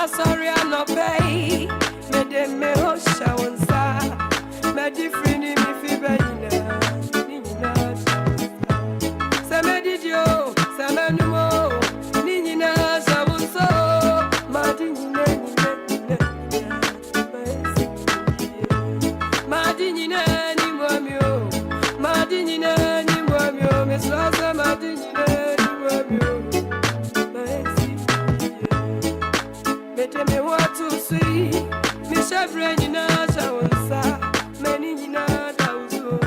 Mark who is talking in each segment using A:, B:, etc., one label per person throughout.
A: sorry I no pay. Me de me ho shawonsa. Me di free me fi bayina. Nina shawonsa. Se me di dio, se me numo. Nina shawonsa. Ma di nina. Ma di nina ni mwamio. Ma di nina ni mwamio. Me swasa ma di nina ni mwamio. Me want to see me shabre ni na shawonsa many ni na dauso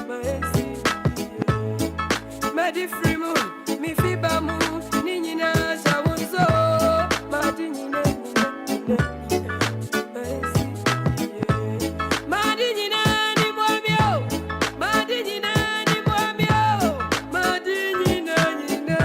A: my me di free mo me fi ba mu ni na shawonso ma di ni na ma di ni na ni mo mi o ma di ni na ni mo mi o ma di ni na ni na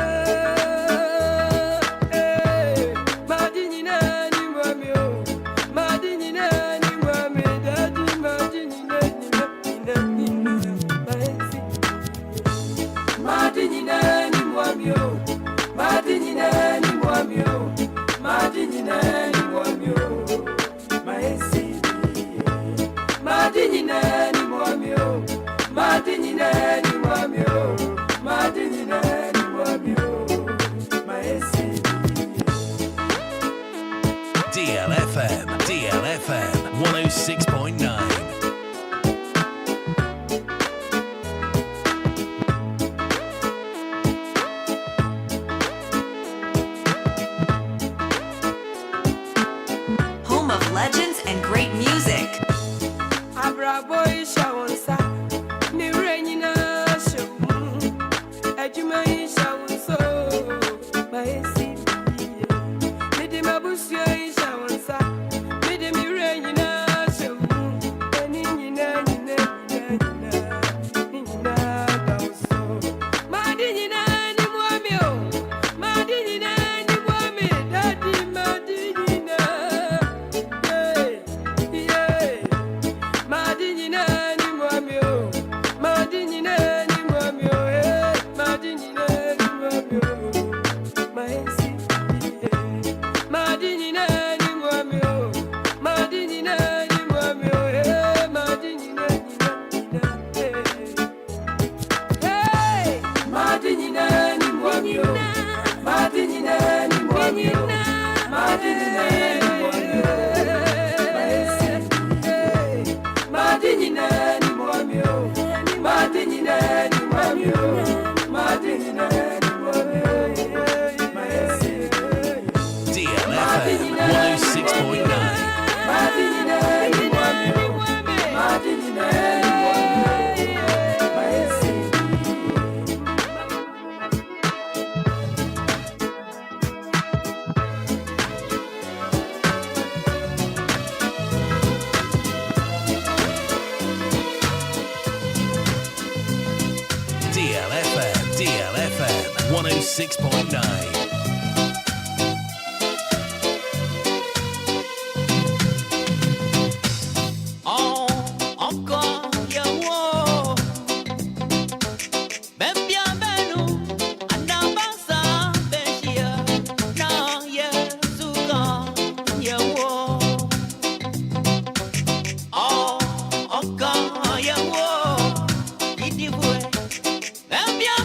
B: DLFM 106.9.
C: Home of legends and great music.
A: Abraboy shawonsa ni renyina shawu ejumai shawonso maesi mi di mabusu shawonsa mi di mi renyina shawu eni nyina dauso ma di nyina ni mwamio ma di nyina ni mwami dadi ma di nyina
B: DLFM 106.9. DLFM 106.9.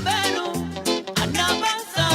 D: Benu, anabasa,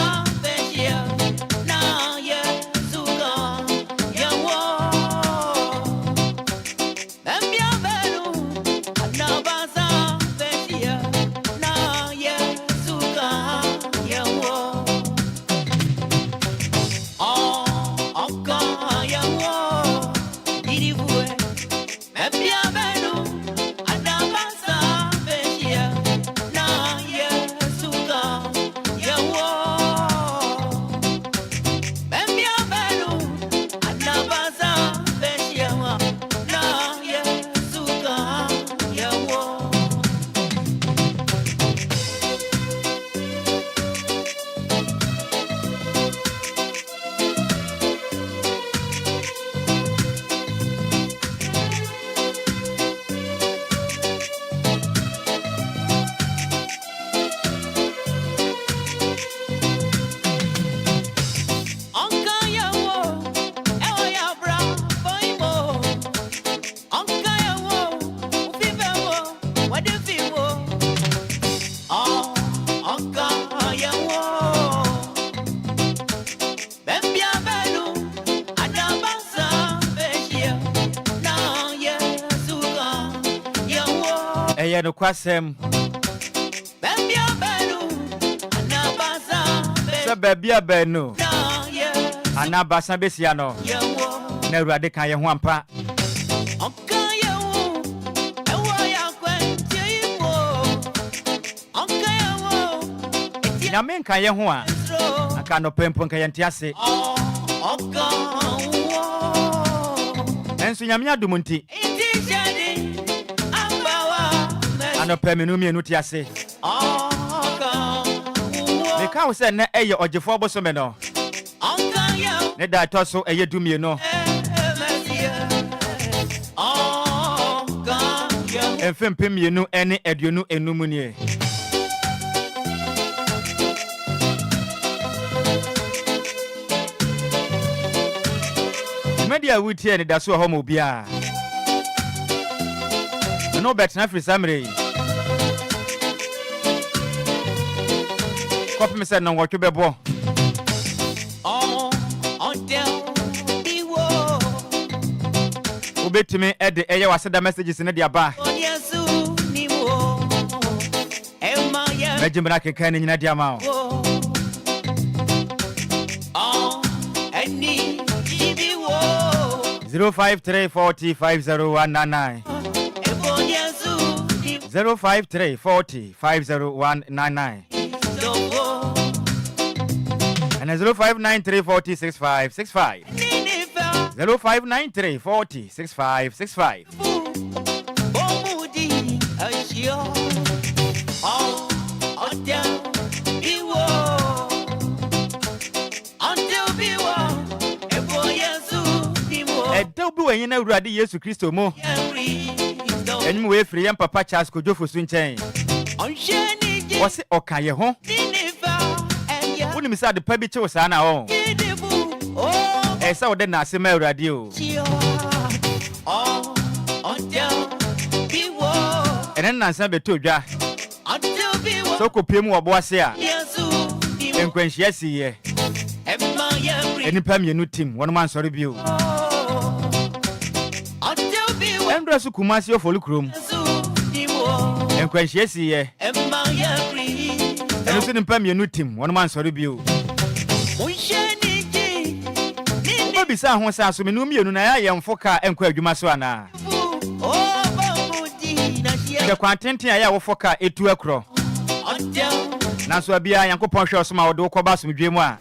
D: Eye no kwasem. Se bebia benu. Anabasa besia no. Na Awurade kan ye ho ampa. Nyame kan ye ho a. Aka no pempo kan ye ntiase. Enso nyame adum nti. Ano pemenu mienu tiase. Me ka wo se na eye ogefo obosome no. Ne da toso eye dumie no. Enfempem mienu ene aduonu enum nie. Media wuti Anidaso Wɔhɔ Obia. No bet na free summary. Copy me said no what you bebo. Ubetimi e de eye waseda messages in the aba. Mejimra ke kan nyina dia ma. 053405019 053405019 and 0593406565 0593406565 Edobu wenye na Awurade Yesu Kristo mo. Enyum we free yam papa Charles Kojofo so nchen. Wose okaye ho. Woni misa de pa bi che wosa na ho. Esa wode na ase ma Awurade o. Enen nansa beto dwa. So kopiem wo bo ase a. Enquires siye. Enipa mienu team wono man sori bio. Endresu kumasi ofolu krom. Enquires siye. Enu sini pa mienu team wono man sori bio. Obisa ho sa so menu mienu na ya yemfo ka enkwa adwuma so ana. De kwantenten ya wo foka etu akro. Nanso abia Yankopon hwe osoma wode wokoba somdwemu a.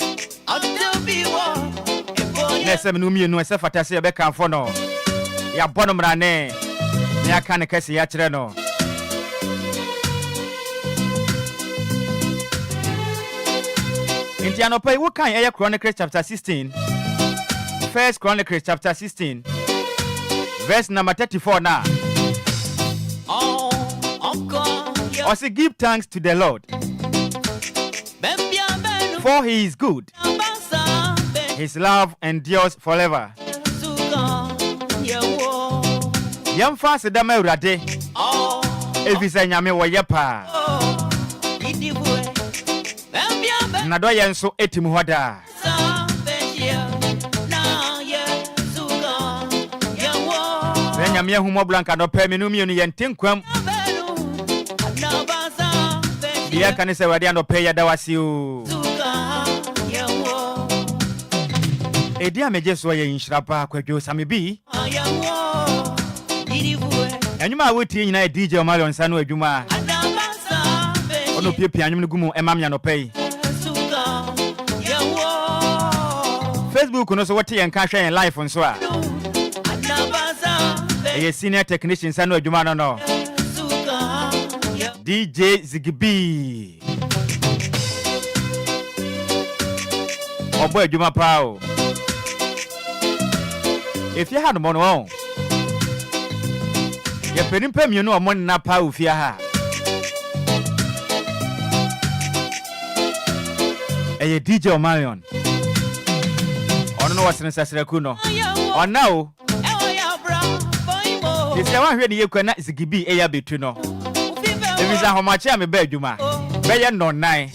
D: Nese menu mienu ese fatase be kanfo no. Ya bono mrane. Ne aka ne kase ya kire no. Intiano pay wo kan eye Chronicles chapter 16. First Chronicles chapter 16. Verse number 34 now. Also give thanks to the Lord. For he is good. His love endures forever. Yam fast da ma Awurade. Evisa nyame wo yepa. Na do yenso etim hoda. Nyame ahumo blanka no pa menu mienu yentenkwam. Dia kan se wade no pa yada wase o. Edia meje so ye Nhyiraba Kwadwo Sammy bi. Enyuma woti nyina DJ Omarion sanu adwuma. Ono piepia anyum no gumu emamya no pai. Facebook no so wote yenka hwe live nso a. Eye senior technician sanu adwuma no. DJ Zigby. Obo adwuma pao. If you had money on. Ye penimpa mienu o mon na pa ofia ha. Eye DJ Omarion. Ono no wasene sasiraku no. Ona o. Ise wan hwe ne yekwa na Zigby eya betu no. Evisa homache ame ba adwuma. Be ye no nan.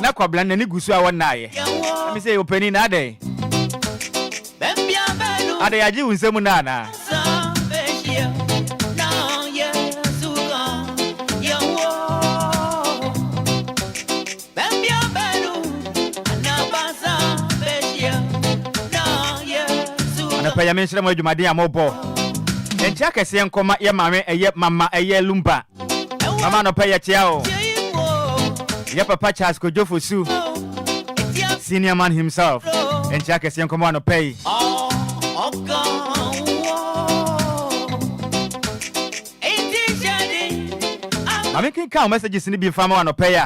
D: Na kwabla na ni gusu a wonaye. Me say openi na ade. Ade yaji unsemu na na. Anapa ya menhyira mo adwumade amobo. Entia kese nkoma ye mame eye mama eye Lumba. Mama no pa ye tia o. Ye papa Charles Kojofosu. Senior man himself. Entia kese nkoma no pay. I'm making messages in the family no pay.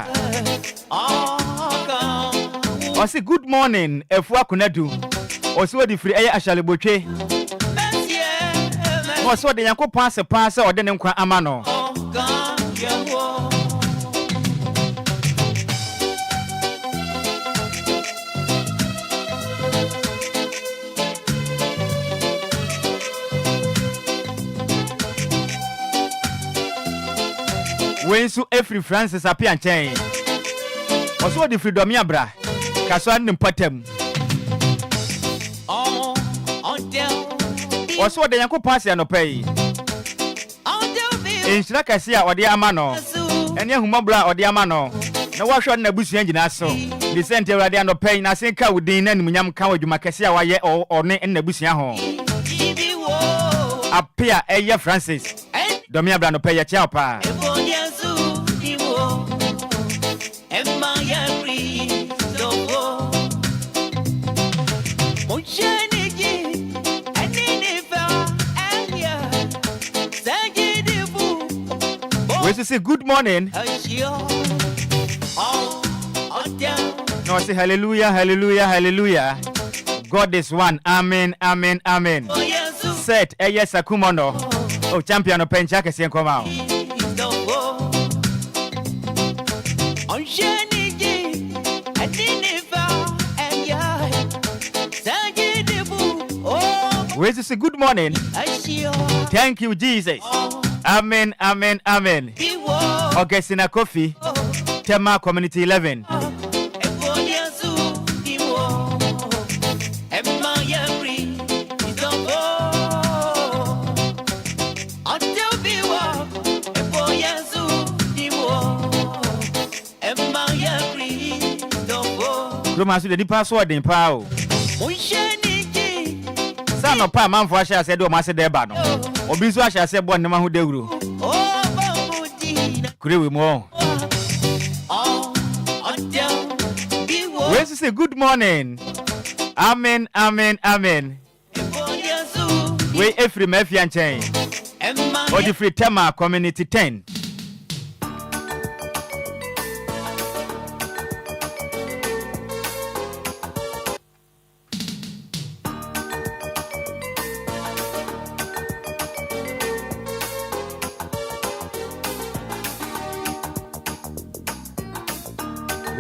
D: I say good morning if wa kunadu. Also the free air ashale boche. Also the yanko pass or den nkwa amano. When so every Francis appear and change. Also the freedom yabra. Kaswan nimpatem. Also the yanko pass ya no pay. Inshira kasia odi amano. Enye humabra odi amano. Na wahwe na busu engina so. The center radio no pay na senka udin na nimunyam kan wadwuma kasia waye one na busu ho. Appear eye Francis. Domia bra no pay ya chia pa. We say good morning. No, say hallelujah, hallelujah, hallelujah. God is one. Amen, amen, amen. Set yes akumono. Oh, champion of pencha kesi nkoma. We say good morning. Thank you, Jesus. Amen, amen, amen. Okay, Sina Coffee, Tema Community 11. Romasu the password in Pao. Son of Pa man for Asha said, "Oh, Master Debano." Obizu Asha said, "Bon, Namahu Degru." Could we more? Let's say good morning. Amen, amen, amen. We every Mefian chain. Or the free Tema Community 10.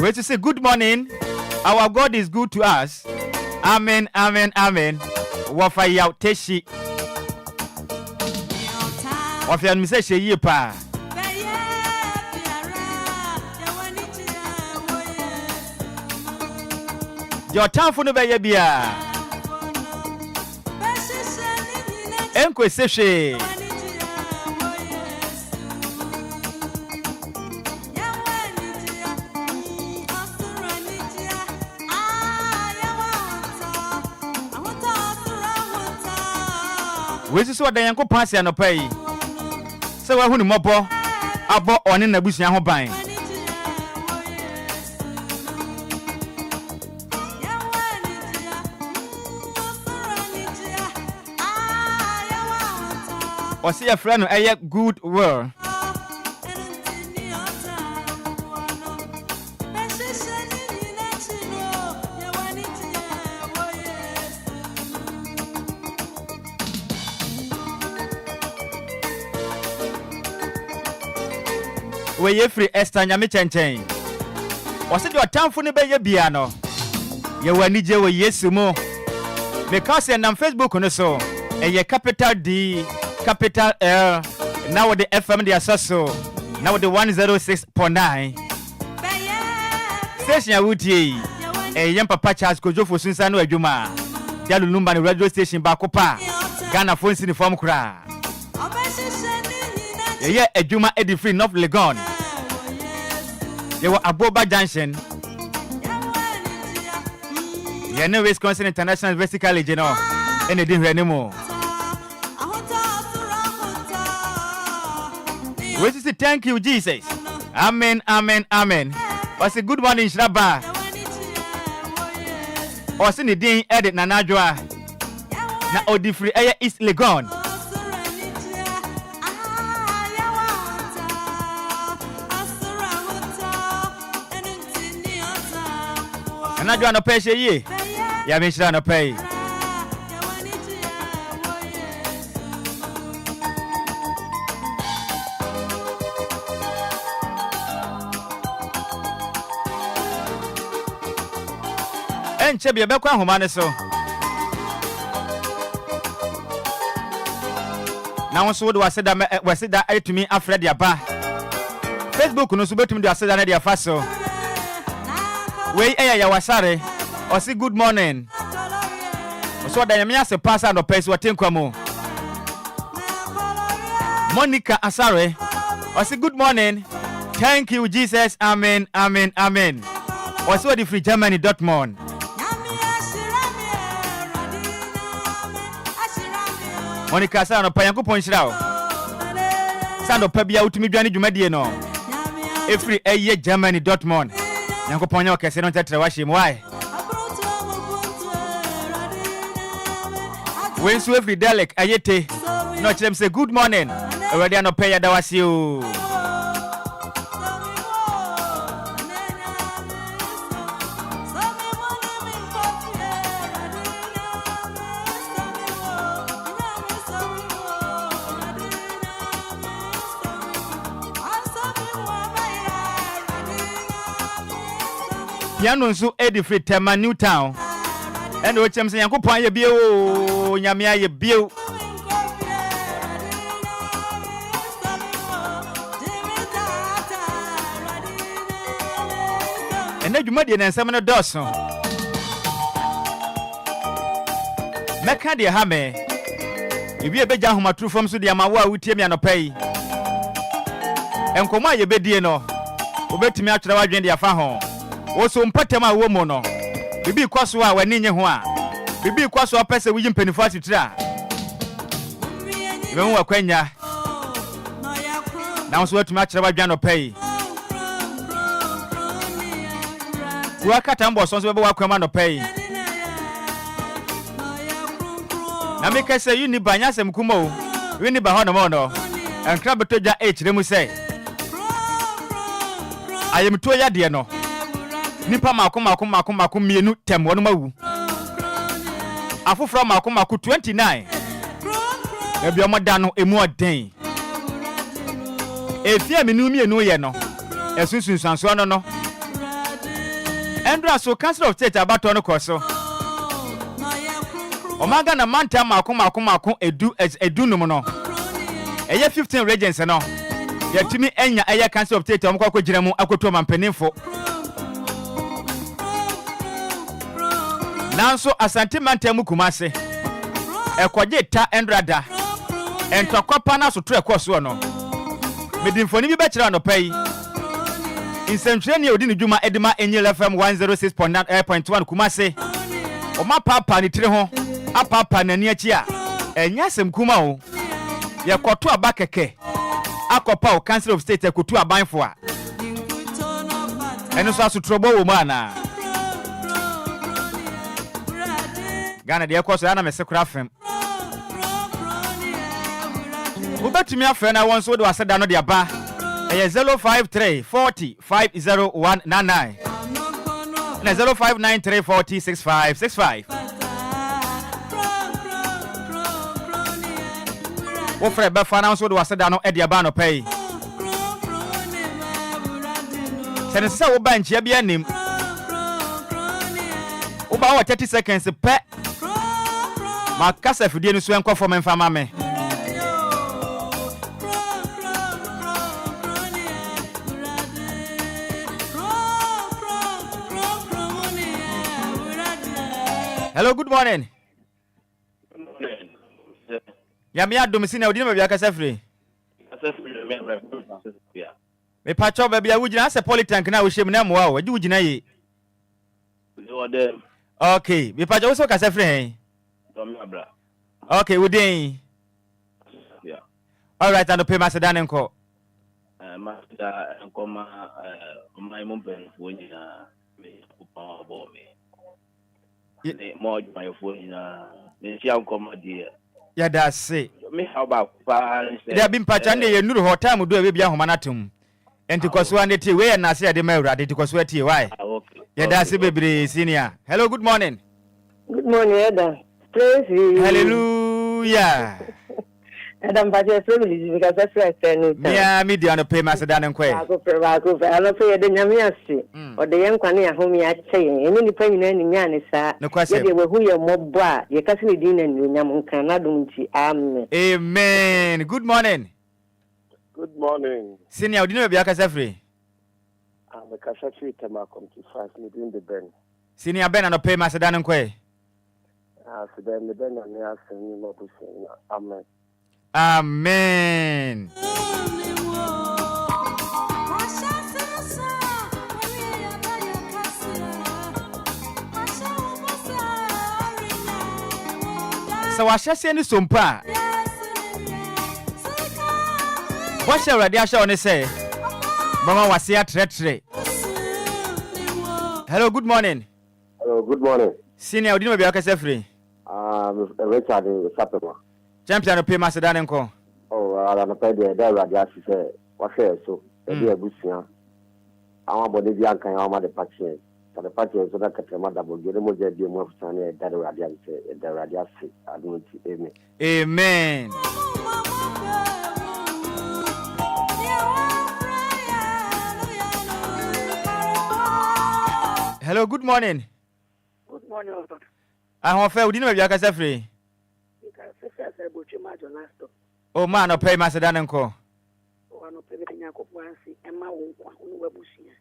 D: We to say good morning. Our God is good to us. Amen, amen, amen. Wafa yaw teshi. Wafa mi se she pa. Your time for no be bia. Enquires se she. We so da yanko pass ya no pay. Se wa hunu mobo abo one na busuan ho ban. O see a friend no good world. We ye free Esther nyame chenchen. O se your time for ne be ye bia no. Ye wani je we Yesu mo. Because na Facebook no so. Ye capital D, capital L. Now the FM they are so. Now the 106.9. Station ya wutie. Yem papa Charles Kojofosu nsa no adwuma. Ya Lumba ne radio station ba kopa. Ghana phone sin form kra. Ye adwuma edi free North Legon. Ye wa Aboba Junction. Ye no Wisconsin International University College no. ene di hwɛ ne mu. We say thank you Jesus. Amen, amen, amen. I say good morning Nhyiraba. I say ni din edit na nadwoa. Na odifri eye East Legon. Nadwoa no pɛ hye yi. Ya me hyira no pɛ. Enche bia bekwa homa ne so. Na won so wo de waseda etumi afredi aba. Facebook no so betumi de waseda na de afa so. We ya wasare. O say good morning. O so da nyame ase pass and opes watenkwa mo. Monica Asare. O say good morning. Thank you Jesus. Amen, amen, amen. O so the free Germany Dortmund. Monica Sano Payanko Ponchao Sando Pabia Utimi Johnny Jumadie no every a year Germany Dortmund Yanko Ponyo Casino Tetrawashi. Why? When so every Dalek Ayete no them say good morning already no pay Dawasio. Piano so Eddie Free Tema New Town. And which I'm saying, Yanko ye bio, Yamia ye bio. And then you made an examiner Dawson. Mekandi Hame. If you be Jahuma true from Sudiamawa, we tear me on a pay. And Koma ye bedino. Obet me out to the wagon dia faho. Also mpatema womo no. Bibi kwaso a wani nye ho a. Bibi kwaso a pese wi mpanifu atitra. Ibe mu akwanya. Na so watuma akira wadwan no pay. Kuwa kata mbo so be wakwama no pay. Na me kase yi ni banya sem kuma o. Wi ni ba ho no mo no. Enkra betoja echire mu sei. Ayem to ya de no. Nipa makum mienu tem wonu mawu. Afufro makum 29. Ebi omoda no emu oden. Efia menu mienu ye no. Esunsun sanso no. Endra so Council of State abato no koso. Omaga na manta makum edu no no. Eye 15 regions no. Yetimi enya eye Council of State omko akogire mu akoto mampanimfo. Nanso asante mantemu kumase ekwaje ta endrada entwakwapa na so to ekoso no medimfoni bi bekira no pai insentwene odi ne dwuma edima DLFM 106.9.1 kumase o ma papa ni tire ho apapa nani achi a enya sem kuma o ye koto abakeke akopa o Council of State ekotu abanfo a eno so asotrobo wo ma na Ghana de ekoso ya na mesekura fem. Ubetumi afre na won so de waseda no de aba. Eye 053 40 50199. Na 0593 40 6565. Wo fre be fa na so de waseda no e de aba no pay. Sense wo ba nchia bia nim. Wo ba wa 30 seconds pe. Makasa fidie no so enko fo memfa ma me. Hello, good morning.
E: Good morning.
D: Ya me adom si na odi na bia kasa free. Me pacho ba bia wugina ase polytank na wo hjem na moa o, agi wugina ye. Okay, me pacho wo so kasa free hen. Okay, within.
E: Yeah.
D: All right, and pay Macedonia and call.
E: Master and comma, my mom when you about me. More my phone, Michelle comma dear.
D: Yeah, that's it.
E: Me how about
D: They have been patching the new hot time do a baby Homanatum. And to Coswan the way and I say the Mera, to Cosweti. Why? Yeah, that's it, baby, senior. Hello, good morning.
F: Good morning, Adam. Praise you.
D: Hallelujah.
F: Adam, but your family because that's right.
D: Yeah, me the pay Macedonia and Quay.
F: I go for I don't pay the Yamiasi or the young Quania whom you are saying. Any depending on Yanisa. No question. They were who your mob bar, your cousin dinner and Yamun Canadunchi.
D: Amen. Good morning.
E: Good morning.
D: Senior, do you know Biaka Sefri?
E: I'm a Kashafi Tamakom to fast within the Ben.
D: Senior Ben and pay Macedonia and Quay.
E: So then the Ben and the asking not to say Amen.
D: Amen. So I shall send you some pa. What shall I show on say? Mama was here treachery. Hello, good morning.
E: Hello, good morning.
D: Senior, do you know Biaka Sefri?
E: Richard Sapema.
D: Champion of pay Macedonia and call.
E: Oh, I don't pay the radius. What's so? The Busia. Our body Bianca and our patches. So the patches so that Catamada will get a more dear more sunny that radius. The radius. I don't see.
D: Amen. Hello, good morning.
F: Good morning, Doctor.
D: I want to know Biaka Sefri. Oh man, I pay Macedonia and call.
F: One of the Yakopansi and my own Wabusia.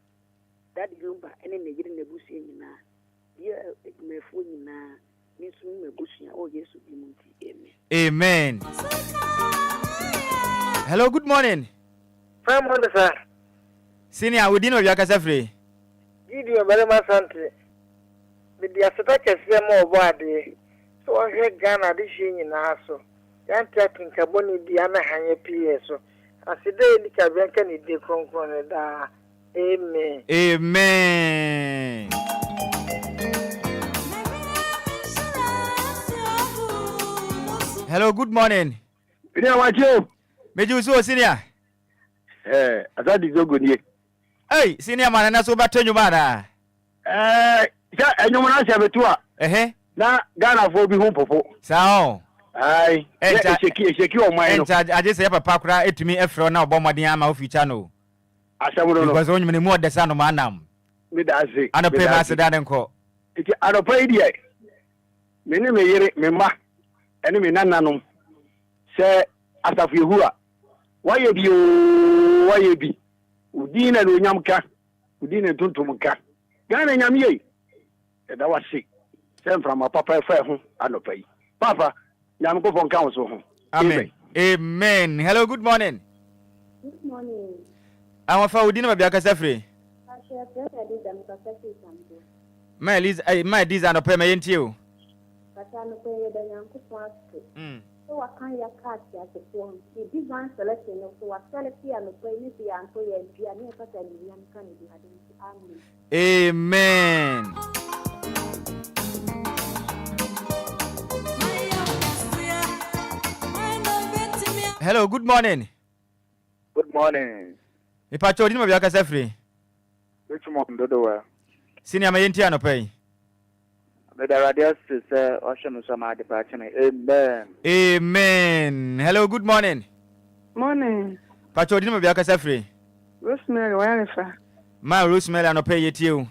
F: That Lumba and then they get in the Busia. Yeah, it may fool you now. Miss Busia, oh yes, amen.
D: Hello, good morning.
F: Prime Minister, sir.
D: Senior, we didn't know Biaka Sefri.
F: Give you a very much country. With the aspect more body. So I heard Ghana this year in Aso. I'm taking Caboni Diana Hanya PS. I said, the Cabinet can eat the concrete. Amen.
D: Amen. Hello, good morning.
E: You know what you?
D: Made you so, senior?
E: I thought it's so good.
D: Hey, senior man, and that's over to you, man.
E: And you want to have a tour. Now, Ghana for be home for.
D: So.
E: Aye, secure my
D: mind. I just have a pakra it to me after now, Bombadiama of each channel.
E: I was
D: only many more the son of Manam.
E: With us,
D: and a pay Macedonia and call.
E: I don't pay yet. Many may hear it, Mima, and me nanum. Say, as of you, why you be? Udina do Yamka, Udina Tuntumka. Ghana Yamie. And I was sick. Sent from a papa fair home, I don't pay. Papa. I'm going from council.
D: Amen. Amen. Hello, good morning.
G: Good morning.
D: I'm a foul dinner of Biaka Sefri.
G: I share them
D: my design of payment you.
G: But I'm afraid the young people. So I can't catch as a phone. The design selection of what select and play with the answer and piano and young can be
D: Amen. Hello, good morning.
E: Good morning.
D: If I told you about Biaka Sefri.
E: Which one do the
D: Senior Mayentiano pay.
E: The radius is Ocean Sama departure. Amen.
D: Amen. Hello, good morning.
F: Morning.
D: Pachodino Biaka Sefri.
F: Rosemary, where is her?
D: My Rosemary, and pay it you.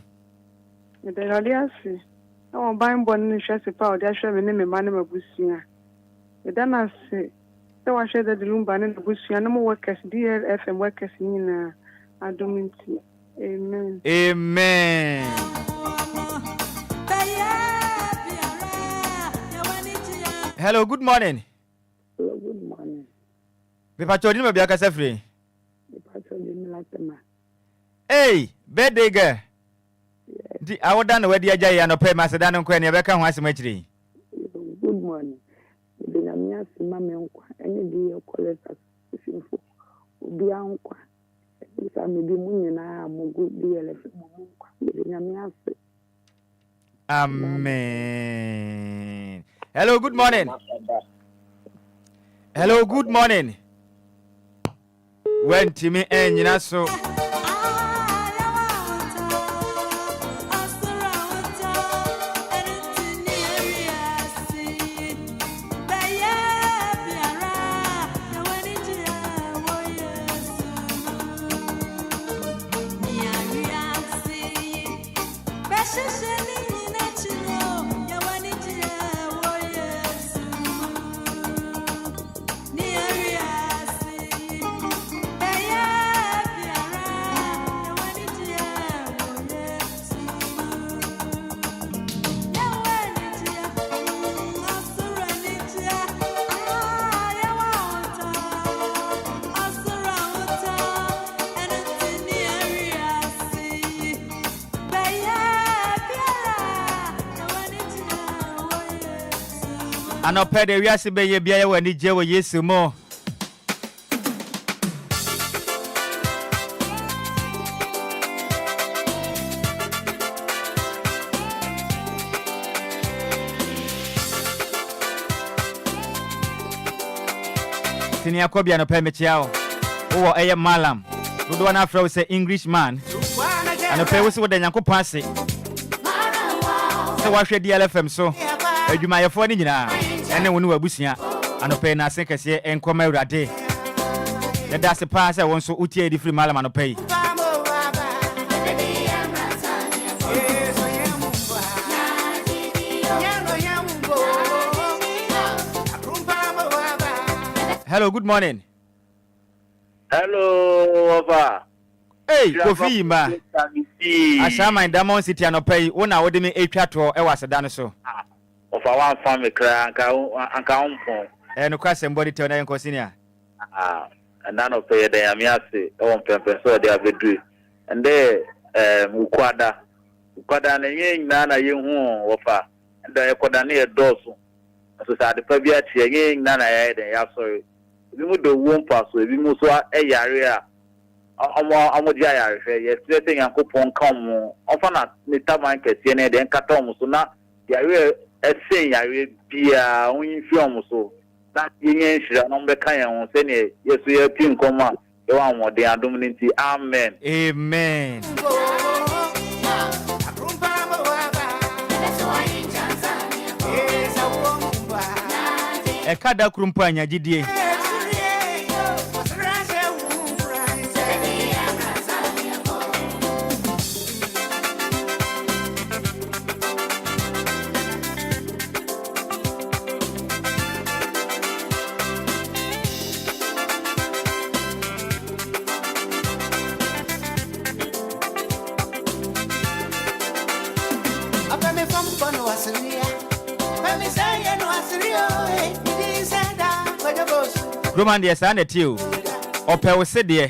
F: The radius. Oh, buying one in Chelsea Power, that's your name, Emmanuel Busia. The Dana say, so I share the Lumba and the Busia, no more workers, DLFM workers in Adominti. Amen.
D: Amen. Hello, good morning.
F: Hello, good morning.
D: Pachodino Biaka Sefri. Hey, birthday girl. I would done where the Ajay and pay Macedonia and Quenya Beckham was cemetery.
F: Good morning.
H: de nyamia sima me nkwa ene de yokolesa sifo Obia nkwa isa me bi munyina amugo DLFM nkwa de nyamia se.
D: Amen. Hello, good morning. Hello, good morning. When Timmy and so anọpẹ de wiase be ye bia ye wani je wo Yesu mo Tini akobia anọpẹ mechia o wo eye malam do na afro say English man anọpẹ wo se wo de Nyankopon ase se wa hwe DLFM so adwumayefo ni nyina ene wonu wabusia anọpẹ na ase kese enkoma awurade ya da se pa se won so utie di free malam anọpẹ Hello, good morning.
I: Hello, Oba.
D: Hey, Kofi ma. Ashama in Diamond City anọpẹ wona wo de me etwa to e waseda no so.
I: Ofa wan family kra anka unpon.
D: No kwase mbodi te na enko senior.
I: And none pay the amiase e won pempe so they abedru. And there ukwada na yen na ye hu ofa. And there kwada na e doso. So sa de pa bia tie yen na ya den ya sorry. Bi mu do won pass so bi mu so e yare a omo dia yare hwe ye tete Nyankopon kam ofa na ni taban kese na de nkata omo so na yare ese yare bia onyi fi omo so na yen hira no be kan yan se ne yesu ye pi nkoma e wa wode adom nti amen
D: Amen. Ekada krumpa anyagidie Roman de sa na tio opɛ wo se de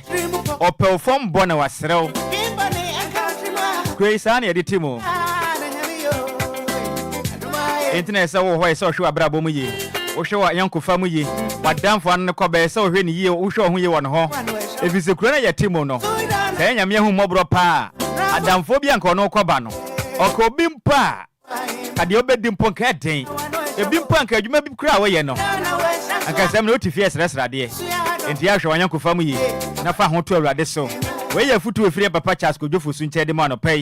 D: opɛ wo fom bɔ na wasrew kwei sa na de timo internet sa wo hɔ ɛsɛ ɔhwe abrabɔ mu yi wo hwe wa yankofa mu yi wadamfo an ne kɔbɛ ɛsɛ ɔhwe ne yi wo hwe ɔho yi wɔ no hɔ efise kuro na yɛ timo no sɛ nyame hu mɔbro pa adamfo bi anka ɔno kɔba no ɔkɔ obi mpa kade obedi mpo nka den ebi mpa nka adwuma bi kura wo yɛ no anka sɛm no otifi ɛsrɛsrade enti ahwɛ wanyankofa mu yi na fa ho to awurade so we yɛ futu efiri papa Charles Kodwofo su nkyɛ de mu anɔpɛ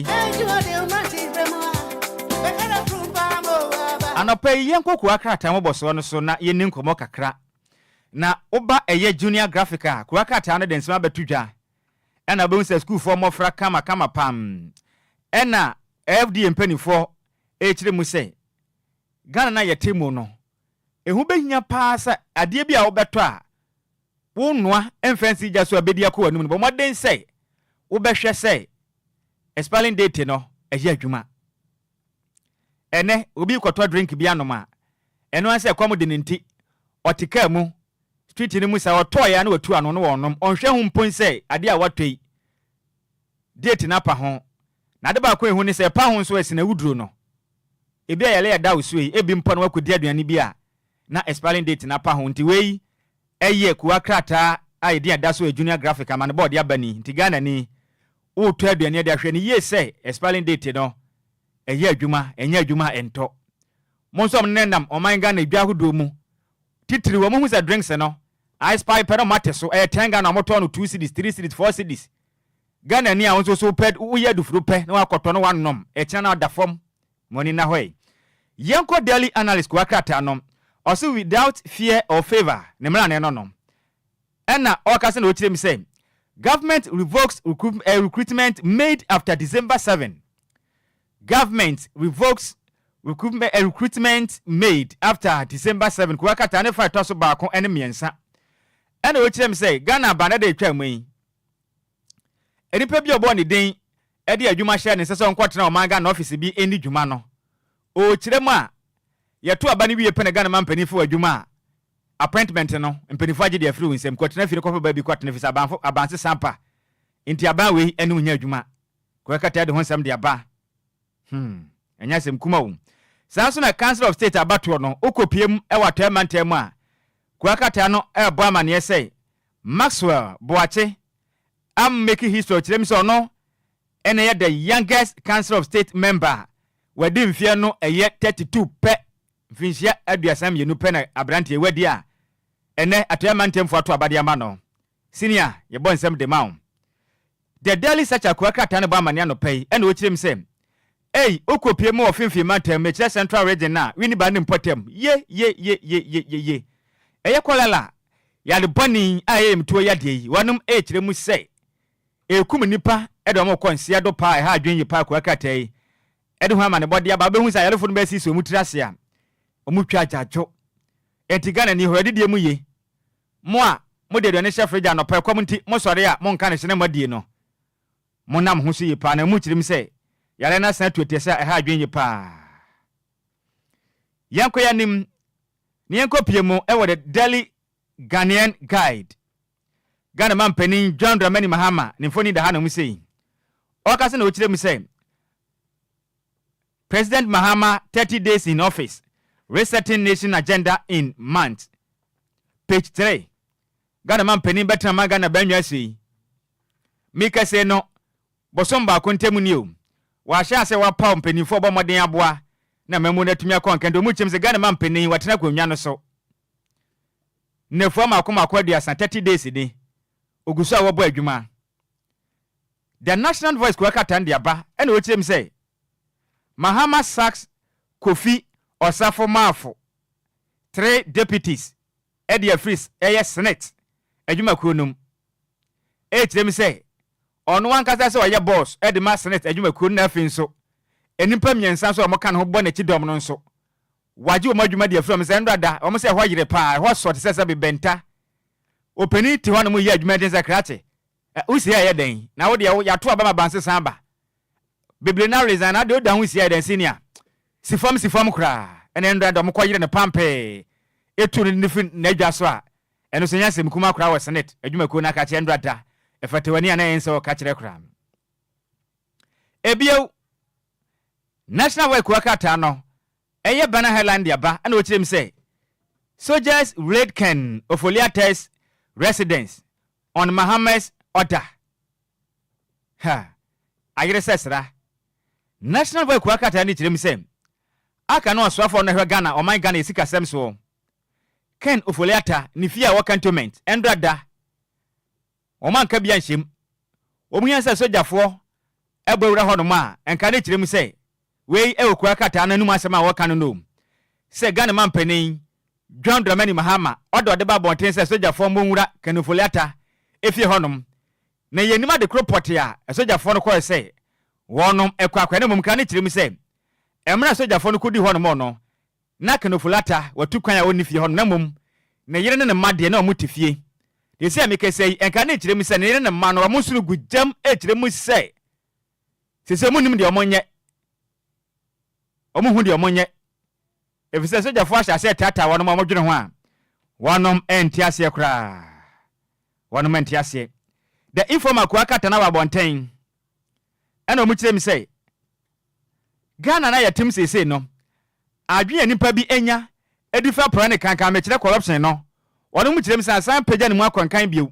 D: yi yenkoko akrata mo bɔso no so na yenni nkomo kakra na oba ɛyɛ junior graphic a ko akrata no de nsema betudwa ɛna be unse school for mofra kama pam ɛna FD mpanifo ɛkyire mu sɛ Ghana na yɛ temu no ehu behinya paasa ade bi a wobeto a wonnoa emfancy gya so abedi akọ wanum no bo moden sɛ wobɛhwɛ sɛ expiring date no ɛyɛ adwuma ene obi kɔtɔ drink bi anoma eno an sɛ kwam de nti ɔtika mu street ni mu sa ɔtɔ ya na watu ano no wɔnom ɔnhwɛ hu mpon sɛ ade a watoi date na pa ho na de ba ko ehu ni sɛ pa ho so asina wuduro no ebi a yɛle yɛda wo so yi ebi mpa no wakodi aduane bi a na expiring date na pa ho nti wei eye kuwa krata a dia da so a junior graphic amane board ya bani nti Ghana ni wo to aduane de ahwe ni ye say expiring date no eye adwuma enya adwuma ento monso mnenam oman Ghana dwa hodo mu titiri wo mu hu say drinks no ice pipe no mate so 10 Ghana moto no 2 cedis 3 cedis 4 cedis Ghana ni a wonso so ped wo ye dufuru pe na wakoto no wanom ekyena na da fom money na hoy Yanko daily analyst kwa krata no also without fear or favor ne mra ne no no ena okase na ochire mi say government revokes recruitment made after December 7. Government revokes recruitment made after December 7. Kwa krata ne fa toso ba ko ene miensa ena ochire mi say Ghana ba na de twa mu enipa bi obo ne den e de adwuma hye ne seso nkwotena o man Ghana office bi eni dwuma no o kiremu a yeto aba ne wie pene Ghana man panifo adwuma appointment no mpanifo age de afiri nsem kwotena firi kofa ba bi kwotena fisa abanse sampa nti aba we ene unya adwuma kwa kata de honsam de aba enya sem kuma wo sanso na council of state abato no okopiem e wato mantam a kwa kata no e bo amane say Maxwell Boache am making history kirem so no ene ye the youngest council of state member wadi mfie no eye 32 pe mfinhia aduasam yenu pe na abrante wadi a ene atoyamantem ato abade ama no senior ye bon nsem de mawo the daily search akwa krata ne ba amane no pei ene okirem se okopie mu ofimfie mantem me kire central region na wini ba ne mpotem ye eye kolala ya de boni aye mtuo ya de yi wanum kire mu se ekum nipa edo mo konsia do pa ha adwen yi pa akwa krata yi edo ho amane bode aba be hu sa yarefo no ba si so mu tirase a omutwa ajajo enti Ghana ni ho adidie mu ye mo a mo de ne chef region no pa kwam nti mo sore a mo nka ne hye ne madie no mo nam ho so yi pa na mu kirim se yare na san tuote se ha adwen yi pa yanko yanim ni yanko piemo e wo de daily Ghanaian guide Ghana man panin John Dramani Mahama ni mfoni da hana mu sei okase na okire mu sei President Mahama 30 days in office resetting nation agenda in month page 3 Ghana man panin betra ma Ghana banwa sei mika se no bosomba kontemu ni o wa hya se wa pa mpanifo bo moden aboa na mamu na tumi akon kendo mu chim se Ghana man panin watena kwanwa no so nefo ma akoma kwadu asan 30 days ni ogusu a wobo adwuma the national voice kwa kata ndi aba ena o chim se Mahama sacks Kofi Osafo Mafo 3 deputies Edia Fris Senate adwuma kuonum chirem se ono wankasa se oye boss edema Senate adwuma kuon na afin so enimpa miensa so omoka no bo na chidom no nso waji omadwuma dia from se ndada omo se ho yire pa ho so te se benta openi ti ho no mu ye adwuma den sakrate usi ya den na wo de ya to aba mabanse samba bebre na reason na de da ho si ya den senior sifam kra ene ndada mo kwayire ne pampe etu ne nifin na adwa so a eno so nyasem kuma kra wo Senate adwuma ko na ka che ndada efatewani ana ense wo ka kire kra ebiew national work wakata no eye bana highland aba ana ochirem say soldiers raid Ken Ofoliate's residence on Mahama's order ayire sesra national work wakata ni chirem say aka no aswafo no hwe Ghana o man Ghana esika sem so Ken Ofoliata ni fia wa cantonment endrada o man ka bia nhyem o mu yansa sogyafo ebawura ho no ma enka ne chirem say we okura kata ananum asema wo kan no se Ghana man panin John Dramani Mahama odo de ba bonten se sogyafo monwura Ken Ofoliata efie honom na yenima de cropot ya sogyafo no ko se wonom ekwa ne mum kan ne chirem say emra sogyafo no kodi honom no na Ken Ofoliata watu kwan ya woni fie honom na mum na yire ne made na omutifie de se ameke say enka ne chirem say na yire ne ma no omusuru gujam chirem say se munim de omonye omuhu de omonye efise sogyafo ahya se tata wonom omodwene ho a wonom entiase kra wonom entiase the informal kwa kata na wabonten ena omuchirem say Ghana na yatim sese no adwene nipa bi enya edifa pro ne kankan me kire corruption no wono mu kire msa san pagya ne mu akwankan bio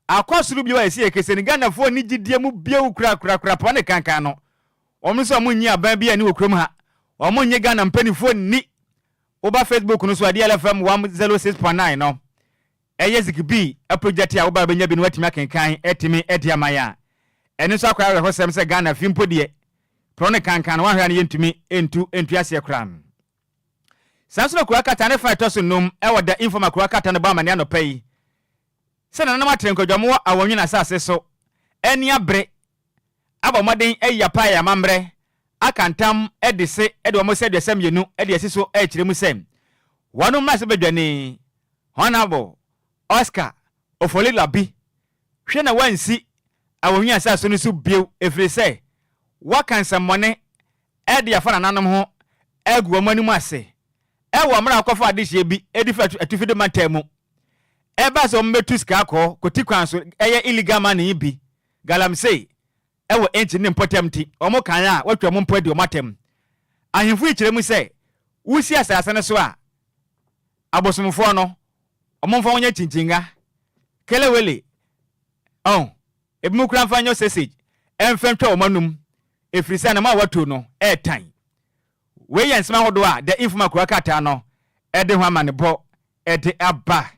D: akosuru bio esi ekese ne Ghana fo ni gidie mu bio kura pro ne kankan no omo so omo nyi aban bia ni okrom ha omo nyi Ghana mpanifo ni oba Facebook no so DLFM 106.9 no eye zikibi a project ya oba benya bi no watimi akankan etimi ediamaya ene so akwa re hosem se Ghana fimpo de pro ne kankan wa hwa ne yentumi entu ase kram sanso ko akata ne fa toso num e woda informa ko akata ne ba mane anopai se na nam atren kodwamo awonwe na asase so eni abre abomoden eyapa ya mamre akantam edise ede omo se de sem yenu ede asiso e kiremu sem wanu ma se bedwane honorable Oscar Ofoli Labi hwe na wansi awonwe asase no so bio efre se wakansa mone ede afa na nanom ho egu omani mu ase ewo mra akofo adehye bi edifa atufide matemu eba so mbetu ska akọ kotikwan so eye illegal man bi galamsey ewo enti ne mpotemti omo kan a watwa mo mpodi omatem ahemfu ikiremu se wusi asase ne so a abosomfo no omo mfa wonya chinchinga kelewele ebimu kura mfa nyo sesage emfentwa omanum efrisa na ma watu no tan we yensma hodo a the informa kura kata no ede ho amane bo ede aba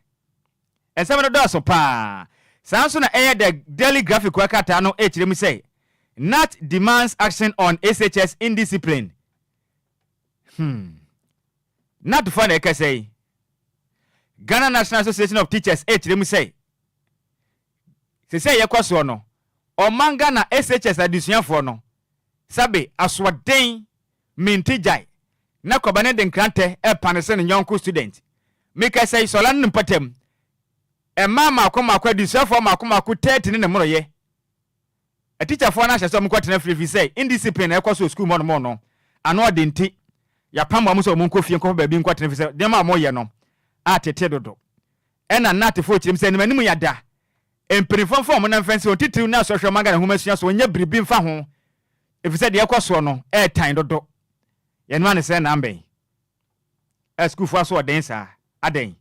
D: ensema do so pa sanso na the daily graphic kura kata no ekiremu say NAT demands action on SHS indiscipline. NAT for the say Ghana National Association of Teachers ekiremu say yakwaso no o manga na SHS adusuafo no sabe aswaden mintijai na kobane de nkrante e panese ne nyonko student make say solan mpatem e mama akoma adusuafo makoma ku 30 ne moroye a teacher for na hyeso mkwatena free say indiscipline ekwaso school mo no ano de nti ya pamwa muso munko fie nko ba bi nkwatena free say de ma mo ye no atete dodo ena NAT fo chirim say nimu yada empirifon fo mo na mfansi on titiri na sohwe maga na homasua so onya bribi mfa ho efise de ekwaso no tan dodo ye no ane say na mben a school for so den sa aden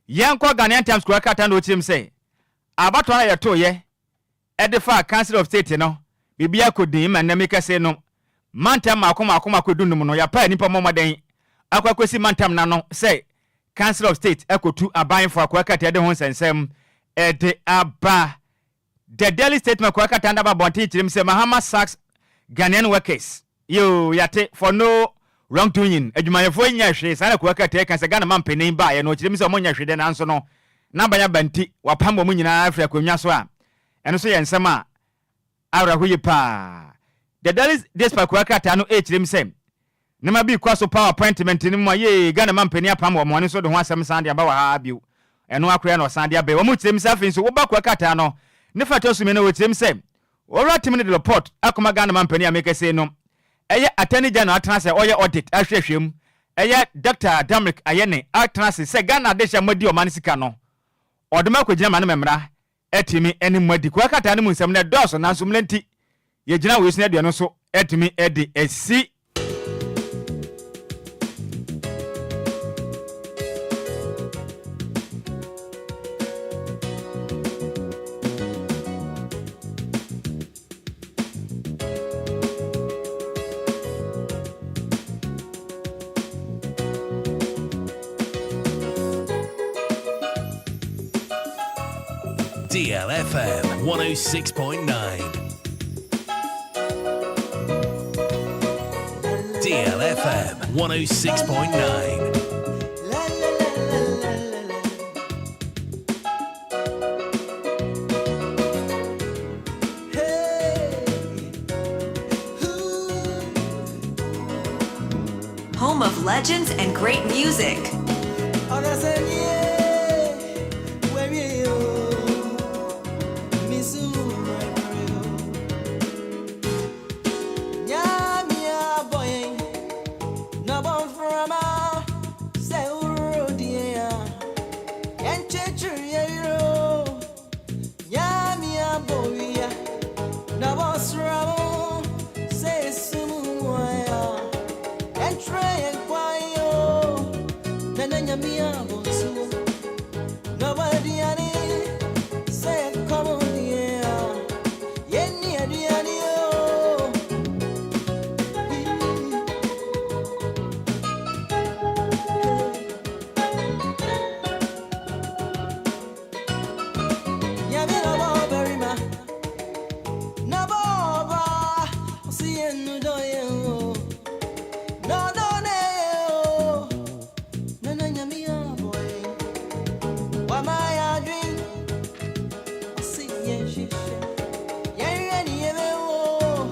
D: yanko Ghanaian Times ko akata no chirim say abato na yeto ye edifa Council of State no bibia kodin ma na meka say no mantam akoma kodunum no ya pa nipa momaden akwakwesi mantam na no say Council of State ekotu aban for akwakata ede ho sensem ede aba the daily statement akwakata ndaba bonti chirim say Mahama sacks Ghanaian workers yo yate for no wrongdoing adwumayefo nya hwe sana akwakata kan say Ghana mampanin ba ye no chirim say omonya hwe de nanso no na banya banti wapambo mu nyina afra kwanwa so a eno so ye nsem a awra hoye pa the daily despite kwakata no chirim say ne ma bi kwaso power appointment ni mu ye Ghana mampani apam wo mo ne so de ho asem sande aba wa ha bio eno akora no sande aba wo mu chirim say afin so wo ba kwakata no ne fato so me no wo chirim say wo ratim ne report akoma Ghana mampani ameke say no eye attorney general atena say oye audit ahwehwem eye Dr. Damrick Ayene atena say Ghana de hya madi o manisika no odoma kwagina ma ne memra etimi eni madi kwakata ne mu nsem ne doso na so mlenti ye gina we sine de no so etimi edi esi
B: DLFM 106.9. DLFM 106.9.
C: Home of legends and great music.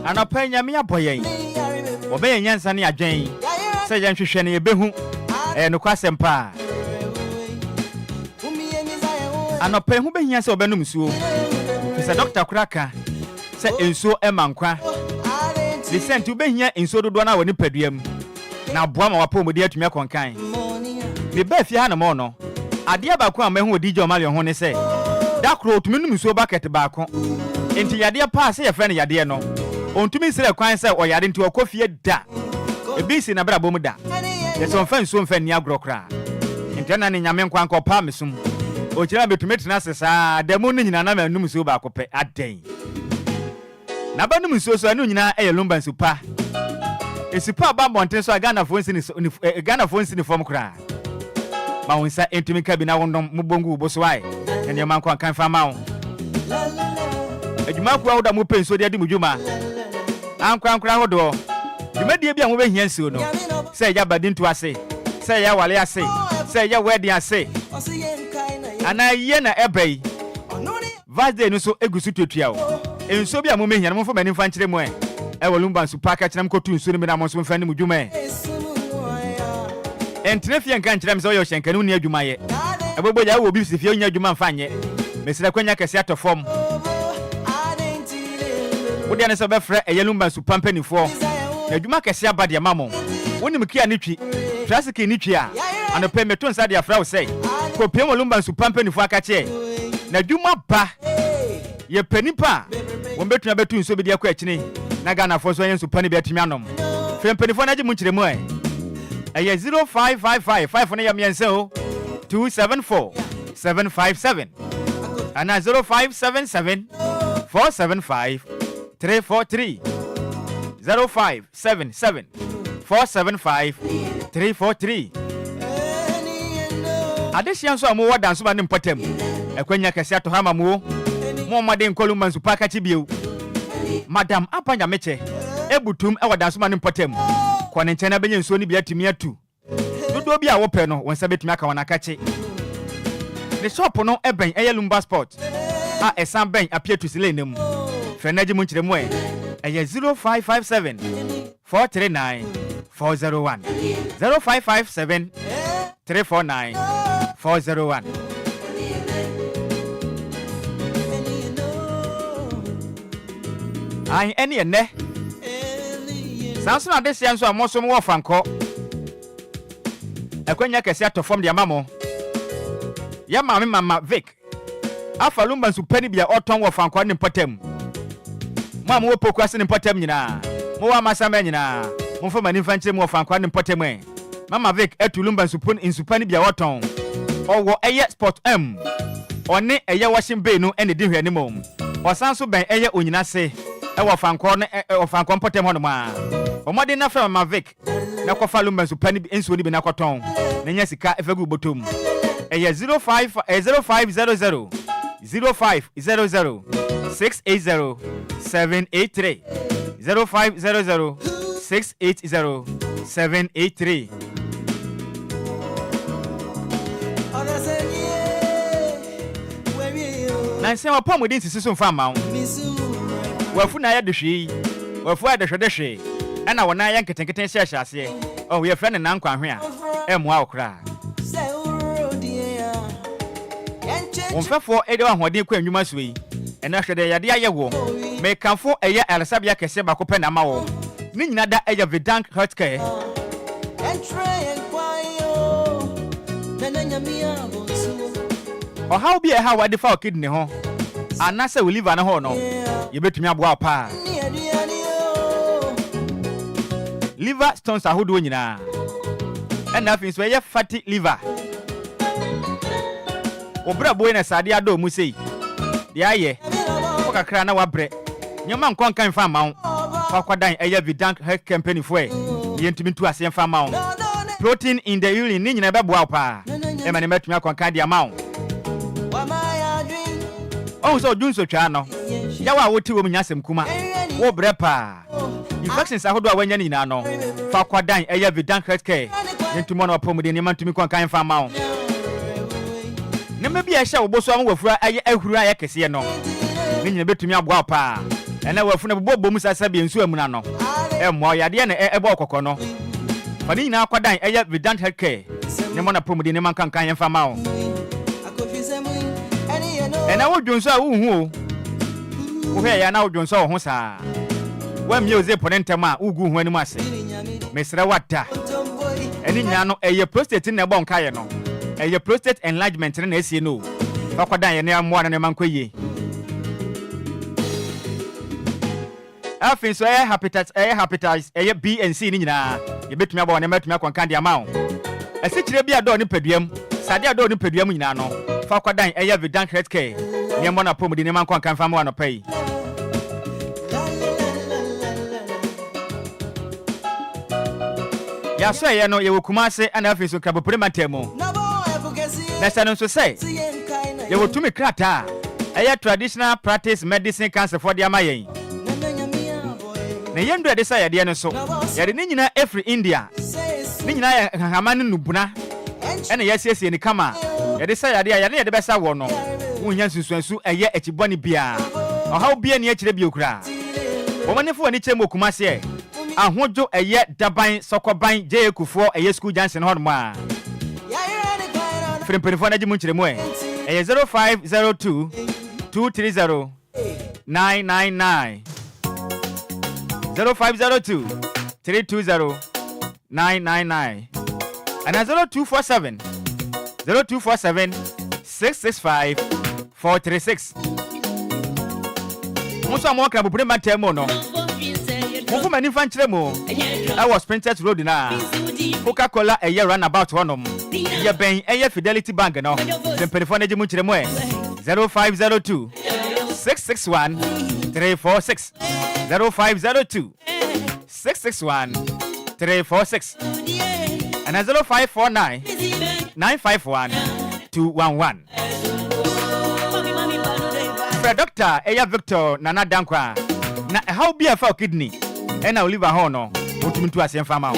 D: Anɔpa nyame aboyen. Obey nyansa ne adwen. Sɛ yɛn hwehwɛ ne yebehu. No kwasempa. Anɔpa hu behia sɛ obenum suo. Sɛ doctor kraka sɛ ensuo emankwa. The sent to be here in so do na woni paduam. Na boa ma wapo modi atumi akonkan. Me ba fie ha na mo no. Ade abako a mahu odi joma le ho ne se. Da kro otumi num so bucket baako. Enti yade pa se ye frɛ ne yade no. Ontumi sire kwan se oyade nti okofie da. Ebi si na bra bom da. Ye so mfa nsuo mfa ni agro kra. Enti na ne nyame nkwan kɔ pa mesum. O kira betumi tena sesa da mu ne nyina na manum so baako pɛ aden. Na banum nsuo so anu nyina eye Lumba nsupa. Esipa ba monten so Ghana phone ni form kra. Ma wonsa entumi ka bi na wondom mubongu boso ai. Ene man kwa kan fa ma wo. Adwuma kwa woda mu penso de ade mudwuma. Ankra hodo. Dwumadie bi a mo behia nsuo no. Se ya badintu ase. Se ya wale ase. Se ya wedding ase. Ana ye na ebei. Vasde no so egusu tutua wo. Enso bi a mo mehia no mo fa mani fa nkyere mo wo Lumba nsupa ka kyerem kotu nsuo no bi na mo so mfa ni mudwuma Entene fie nka nkyerem sɛ wo hyenkani ni adwuma ye ebobo ya wo bi si fie onya adwuma mfa nye mesira kwanya kase atofom wo de ne sɛ bɛfrɛ eye Lumba nsupa mpanifo na adwuma kase abade ama mo wonim kia ne twi traffic ni twi a anope meto nsa de afra wo sɛ ko piem Lumba nsupa mpanifo aka kye na adwuma ba ye panipa won betuna betu nso bi de akɔ akini na Ghana fo so yen nsupa ne betumi anom frem panifo na gye mu nkyeremu ɛyɛ 0555 5 ne yam yense o 274 757 ana 0577 475 343 0577 475 343 Adehia nso amu woda nso ba ne mpatam akwanya kase ato ha mamuo mo made nkolu mansu paka chibiu Madam apanya meche ebutum e woda nso ma ne mpatam ko ne nkyɛn na benye nsuo ni bia timi atu dodo bi a wo pɛ no wonsa betumi aka wana kache the shop no eben eye Lumba Sport a esan ben apia to sile nem fenaji mu nkyeremu eye 0557 439 401 0557 349 401 Ai eni ene sanso na desia nso amoso mo fanko akwanya kase atofom de amamo ya mama Vic afa Lumba nsupa ni bia oton wo fanko ne mpatam mo am wo pokwase ne mpatam nyina mo wa masama nyina mo fa mani fankyere mo fanko ne mpatam mama Vic etu Lumba nsupa ni bia oton owo eye Sport M one eye washing bay no ene di hwani mom osanso ben eye onyina se ewo fanko ne ofanko mpatam ho no ma omode na fra mama Vic na kofa Lumba nsupa ni enso ni bi na koton na nya sika efegu botom eye 0500 0500 680 783 0500 680 783 Nansi wa pomo din sisi so mfa ma wo wafu na ya de hwe wafu ya de hwe ana wona ya nketenketen hye ase oh ye friend na nkwa hwe a emu akra Onfefo ede wa hoden kwa anwuma so yi ena hwede yade aye wo me kanfo eye alsabia kese bakope na ma wo ni nyina da eye Vidank Healthcare how be how wade fa kidney ho anase we liver na ho no ye betumi aboa pa liver stones ahodo nyina ena afin so ye fatty liver obra boy na sade ado mu sei de aye o kakra na wabre nyoma nkon kan fa ma wo fa kwadan eye Vidank Health Company fo ye ntimi tu ase fa ma wo protein in the urine ni nyina beboa pa e ma ne metumi akon kan de ma wo oh so junso twa no yawa woti wo nyasem kuma wo bre pa infections ahodo a wanya ni na no fa kwadan eye Vidank Healthcare ntimo na opom de ni mantumi kon kan fa ma wo ne me bia hye wo boso am wafura aye ahuru aye kese no ni nyina betumi aboa pa ena wafuna bobo mu sasa bi nsu amuna no mo yade na ebo kokko no fani nyina akwadan eye Vidant Healthcare ne mo na promodi ne mankan kan yemfa ma wo ena wo dwonso a wo hu o wo he ya na wo dwonso ho saa wa mi oze ponentem a ugu hu animu ase mesra wata eni nyina no eye prostate na ebo nkaye no eye prostate enlargement na esie no akwadan ye ne amwa na ne mankoye afin so hepatitis B and C ni nyina ye betumi aba ne metumi akwanka dia ma wo asikire bia do ne paduam sade ado ne paduam nyina no fa kwadan Vidant Healthcare ne mo na promodi ne mankwanka fa ma no pai ya so ye no ye wokumase ana afin so krabo primatemo na sanon so say ye wotumi krata traditional practice medicine cancer for dia mayen na yendo de say de ne so yade ni nyina every India ni nyina ya hamane nubuna ena yesiesie ni kama yade say yade yade besa wo no wunya sunsuansu eye ekibone bia ohaw bia ni akire biokura womanefo ani chemo kumase ahojo eye daban sokoban je ekufo eye school Johnson honma frempelefo na jimu chiremu eye 0502 230 999 0502 320 999 and 0247 665 436 Muso mo kra bubure matemo no Mufu mani fan chiremo I was Princess Road na Coca-Cola eye runabout honom ye ben eye Fidelity Bank no frempelefo na jimu chiremu 0502 661 346 0502 661 346 and 0549 951 211 Dr. Eya Victor Nana Dankwa na how be a for kidney and I'll leave a hono to to asem fama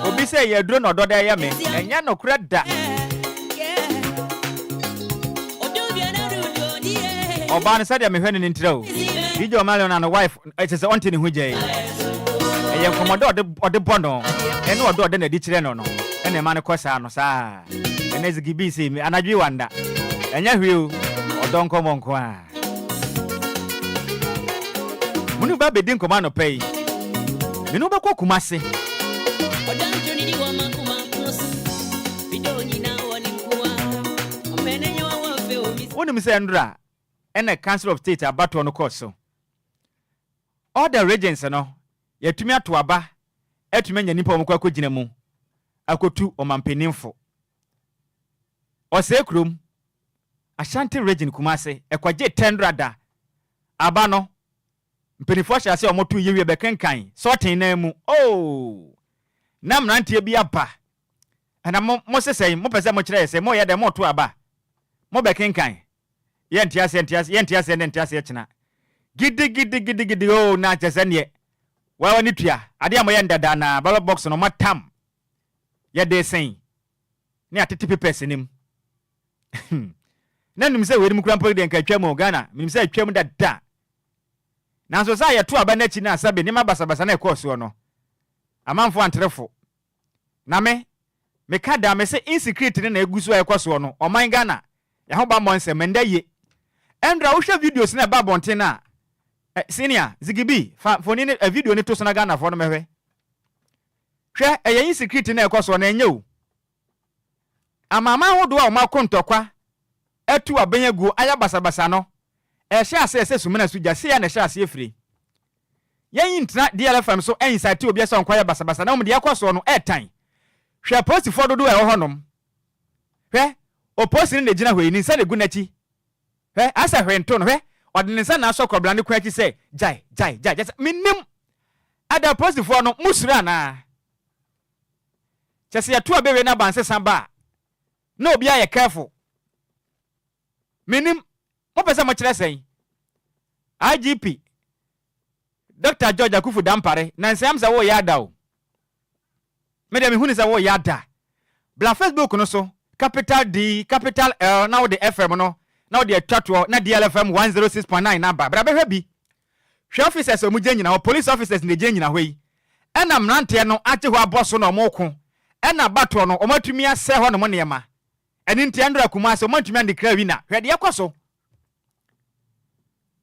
D: Obi say ye dro no do da ya me enya no kura da Oba ne sadia me hwene ni ntrao Ijo Malion and wife it is on tin huje eye komodo ode bono ene ode na di kire no no ene ma ne kosa no saa ene zigibi se mi anadwi wanda enya hwiu odonko monko a munu ba bedin koma no pay menu ba kokumase Woni mi se ndra ene Council of State abato no course all the regions no yatumi ato aba atumi anya nipa omkwa akogina mu akotu omampeninfo osekrom Ashanti region Kumase ekwaje tendrada aba no mpenifo hyase omoto yewie bekenkan sorting na mu na mrantie bi aba ana mo sesei mo pese mo kire yese mo ye de mo to aba mo bekenkan yentiase china gidi na chesenie wa wani tua ade amoye ndada na ballot box no matam ye de sen ni atete papers nim na nim se weri mukura mpode nka twam Ghana nim se twam dada na so sa ye to aba na chi na sabe ni mabasa na ekoso no amanfo antrefo na me kada me se insecurity na eguso ekoso no oman Ghana ya ho ba monse menda ye Endra wo hwe videos na ba bonten na senior zigibi foni ne video ne to so na Ghana fo no mehwe hwe eyin security na ekoso na enye o amama hodo a o makontokwa atu abenyagu aya basabasa no ehye ase sumena suja se ya na hye ase efiri yen ntra DLFM so ensite obi ase onkwaya basabasa na omde yakoso no etan hwe post fo dodo e ho honom hwe o post ne gina hwe ni nsa ne gu nachi asa hwento no odene nsa na so kobla ne kwachi se jai minim ada post fo no musura na chese ya to abewe na banse samba na obi aye careful minim mo pese mo kire sen IGP Dr. George Akufu Dampare na nsɛm sɛ wo yada o me dem hu ni sɛ wo yada bla Facebook no so capital D capital L na wo de FM no na wo de atwato na DLFM 106.9 na ba bra behwe bi hwe officers o mu gyanyina ho police officers ne gyanyina ho yi ɛna mrante no ate ho aboso na ɔmoko ɛna bato no ɔmatumi asɛ ho no mo neyema ɛni ntia ndra kuma sɛ ɔmatumi ande kra wi na hwe de yakɔso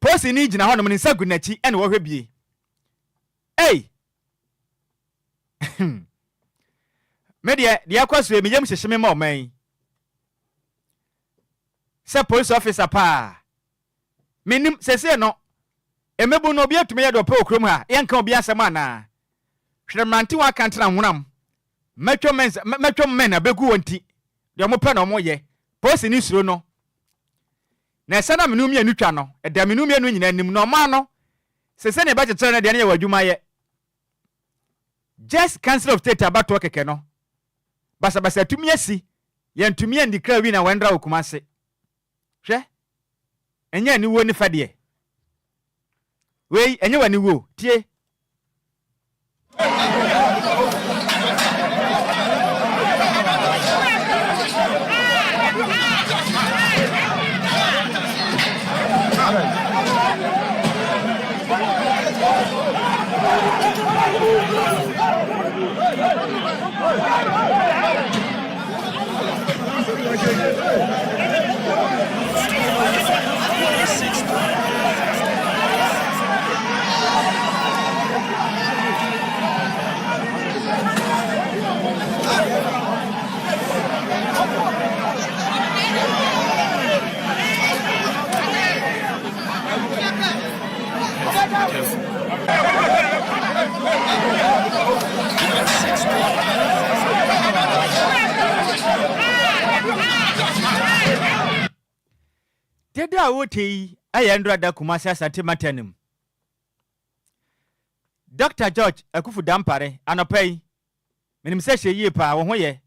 D: posi ni gyina ho no mo nsa gu nachi ɛna wo hwe bie hey me de yakɔso me yam hyehyeme ma ɔman sɛ police officer pa menim sese no emebu no obi atumi yɛ do pa okrom ha yɛnka obi asɛm ana hwemante wa kantena honam metwo men abegu wonti de ɔmo pɛ na ɔmo yɛ police ni suro no na ɛsɛ na menum yɛ nutwa no ɛda menum yɛ no nyina nim no ɔma no sese ne bɛkyekyere no de ne yɛ wadwuma yɛ just council of state abato keke no basa tumi asi yɛ ntumi andi kra wi na wendra okuma se hwɛ ɛnyɛ ni wo ni fadie wei ɛnyɛ wani wo tie Deda wote ayɛ ndra da kumasi asante matanim Dr. George Akufu Dampare anopai menim sɛ hye yie pa wo ho yɛ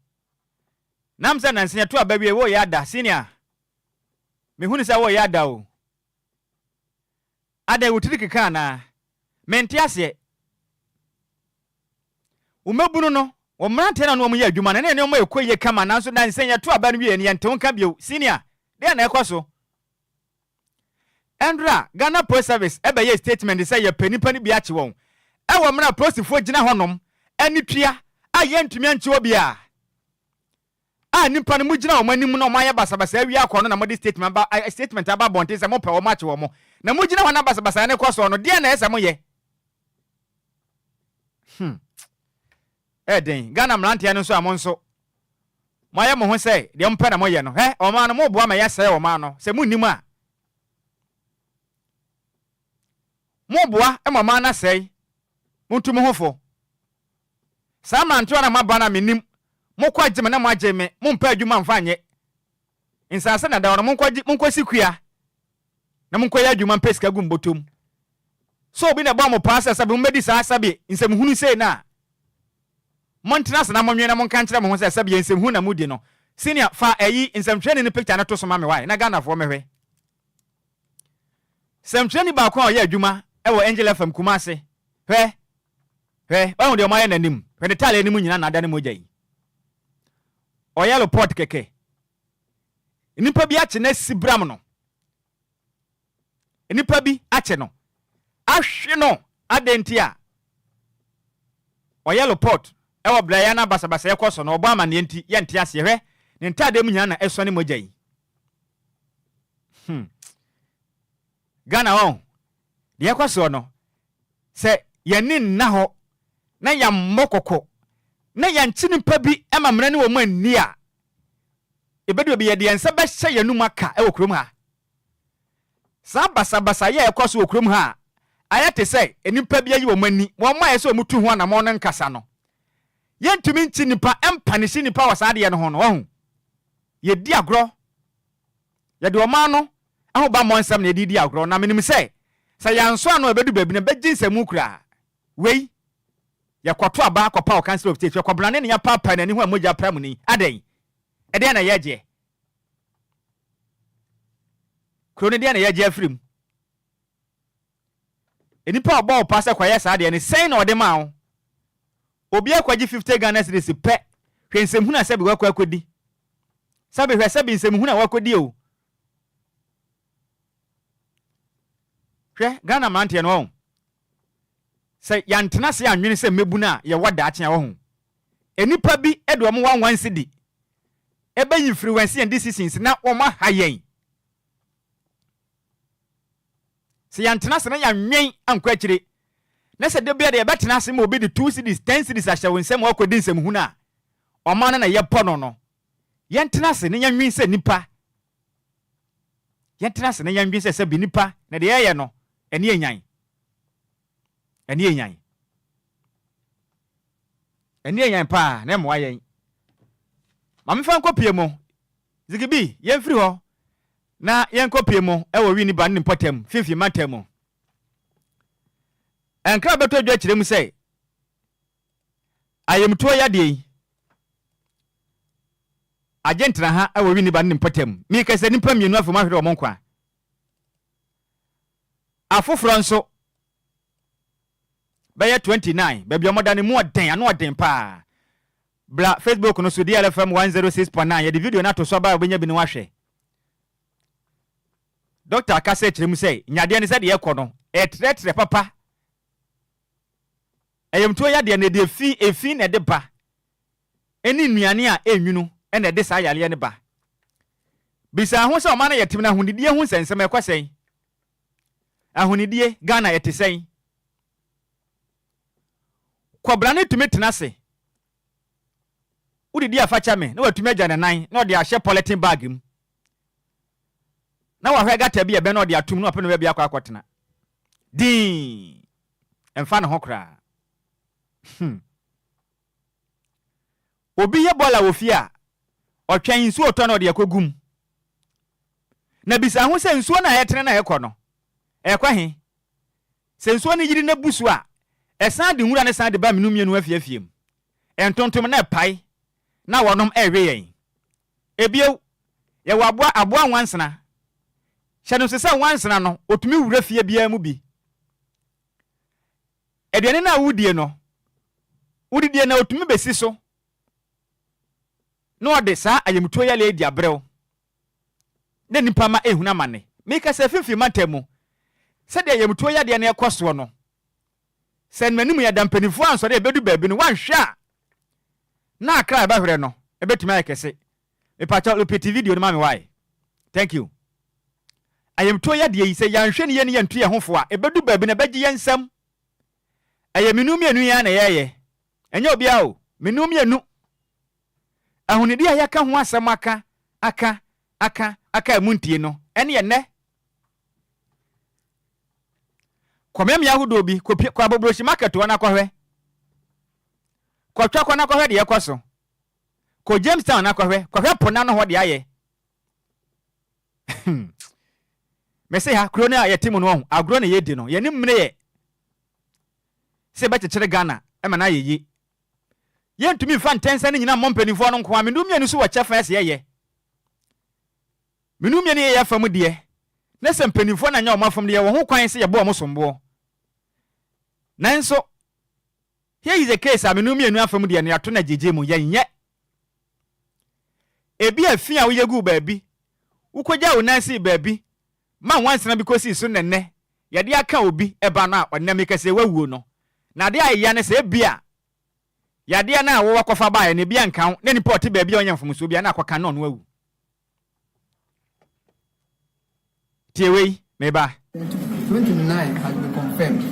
D: nam sɛ nansen to abawie wo yɛ ada senior me hunu sɛ wo yɛ ada o ada wotiri keka na mente ase umebunu no wo mrante na no mo yɛ adwuma na ne mo ekoye kama nanso nansen yɛ to aba no wie ne yɛ ntew ka bio senior de na ɛkɔso Andra Ghana Post Service ebeye statement say ye panipa ni bi ache won ewo mra prosifo gina honom ani tua aye ntumi anche obi a nipa no mu gina o manim no maye basabasa awi akọ na mo di statement aba bonte se mo pe o ma che wo mo na mu gina hona basabasa ne koso no de na ese mo ye den Ghana mrante no so amonso moye mo ho say de mpa na mo ye no o ma no mo boa ma ye say o ma no se mu nim a Moboa mama na sei muntum hofo Sama anto na maba na menim mokwa gye me na magye me mompa adwuma mfa anye insase na da wono monkosi kua na monkoya adwuma mpeska gu mbotom so obi na ba mo paasa sabe mbedi saa sabe nsem hunu sei na montena se na monwe na monka nkyere mo ho sabe nsem hunu na mudi no senior fa ayi nsem hwene ni picture na to so ma me why na Ghana fo mehwe sem hwene ba kwa oya adwuma ewo DLFM kumase bawo de o maye nanim hwe de tale anim nyina na ada ne moja yi o yellow port keke nipa bi ache na sibram no nipa bi ache no ahwe no adenti a o yellow port ewo braya na basabasa yekoso no obo ama ne enti ye nte ase hwe ne ntade mu nyina na eso ne moja yi Ghana on de yekoso no se yanin na ho na ya mmokoko na ya nchini pa bi ema mrani wo mu anni a ebedu bi ye de ensa ba hye yanum aka e wokrom ha sa basabasa ye ekoso wokrom ha ayate se enipa bi ayi wo mu anni wo ma ye se wo mutu ho na mo no nkasa no ye ntumi nchi nipa empanishi nipa wasade ye no ho no ho ye di agro ye de o ma no aho ba mo nsam na ye di agro na menim se yanso ano ebedu babi na begin nsam kura wei yakwato aba akwa council of state yakwabra ne ya papa na ni ho amoja pram ni aden ede na yeje krone de na yeje afrim enipa obo pass kwaya saa de ne sen na ode ma wo Obia kwaji 50 Ghana cedis pe hwensem huna se bi wakwa akodi sabe hwese bi nsem huna wakodi o hwe Ghana mante no se yantena se anwene se mebuna ye wada akye wo ho enipa bi edo mo 11 cedi ebe yi frequency and decisions na wo ma hayen se yantena se na yanwen ankwa akire na se de bia de betena se ma obi de 2 cedis 10 cedis ahye wo nsem wakodi nsem huna o ma na ye pono no yantena se ne yanwen se nipa yantena se ne yanwen se bi nipa na de ye no eni enyan pa na mo ayen ma me fa nkopie mo zigibi yen firi ho na yen kopie mo e wo wi ni ba ni potem fifi mantem mo enkra beto dwa kire mu sei ayemto ya de agentna ha e wo wi ni ba ni potem mi kase ni pa mienu afoma hwere o monkwa afoforo nso Baya 29 baby omodane mu oden anu oden pa bla Facebook no so DLFM 106.9 ye the video na to so ba obenya bi ni wahwe Dr. Akase kiremu say nyade ne se de yekọ no tretre papa eyemto ya de ne de efi na de ba eni nuane a enwunu na de sa yale ne ba bisa ho se o ma na yetim na hunidie hu sensem ekwasen ahunidie Ghana yetesen Kwabra ne tumi tenase udidi afacha me na watumi agya ne nan na odi ahye polythene bag mu na wahwe gata bi ebe na odi atum na opene bi akwa din emfa ne hokra obi ye bola wo fi a otwan nsu oto na odi akogum na bisa ho se nsu na yetere na yekọ no ekwa he se nsu ne yiri na busu a esan de nwura ne san de ba menu mienu afiafiem entontom na pai na wonom ewe yen ebio ye wabua aboa wansena hyeno sesa wansena no otumi wura fie bia mu bi eduane na wudie no wudidie na otumi besi so no ode sa ayemto ya le di abrew na nipa ma ehuna mane meka se fifi matemu se de ayemto ya de na ekoso no sen manum ya dampanifo anso de bedu baabi no wanhwa na akra ba hwere no ebetumi ayekese me pacha repeat video no ma me why thank you ayemto ya de yi se yanhwe ne ye ne yantu ye hofo a ebedu baabi na beji yensam ayeminu mienu ya na yeye enye obia o menum mienu ahunidi ya ka ho asem aka muntie no ene ye ne Kwamem yahudo bi kwa bobroshi market wana kwahwe kwa twakwa na kwahwe de yekoso ko Jamestown na kwahwe pona no ho de aye mese ha kro na yetimu no ho agro na yedi no yeni mmre ye se ba chechere Ghana e ma na yeyi yentumi fa ntensa ne nyina mompanifo no nko amenu mienu so wa chefa ese ye menu mienu ye yafam de na se mpanifo na nya o mafam de ye wo ho kwan se ye bo o musombo Nanso here is a case amenu mienu afam de ne ato na jeje mu yenye ebi afia wo yegu baabi ukogya wo nansi baabi ma wansena because so nenne yade aka obi eba na onam kase wawuo no na de ayya ne se bia yade na wo wakofa baa ne bia nkan ne report baabi onye mfomso bia na akwaka no no wawu tiewei meba
J: 29 has been confirmed.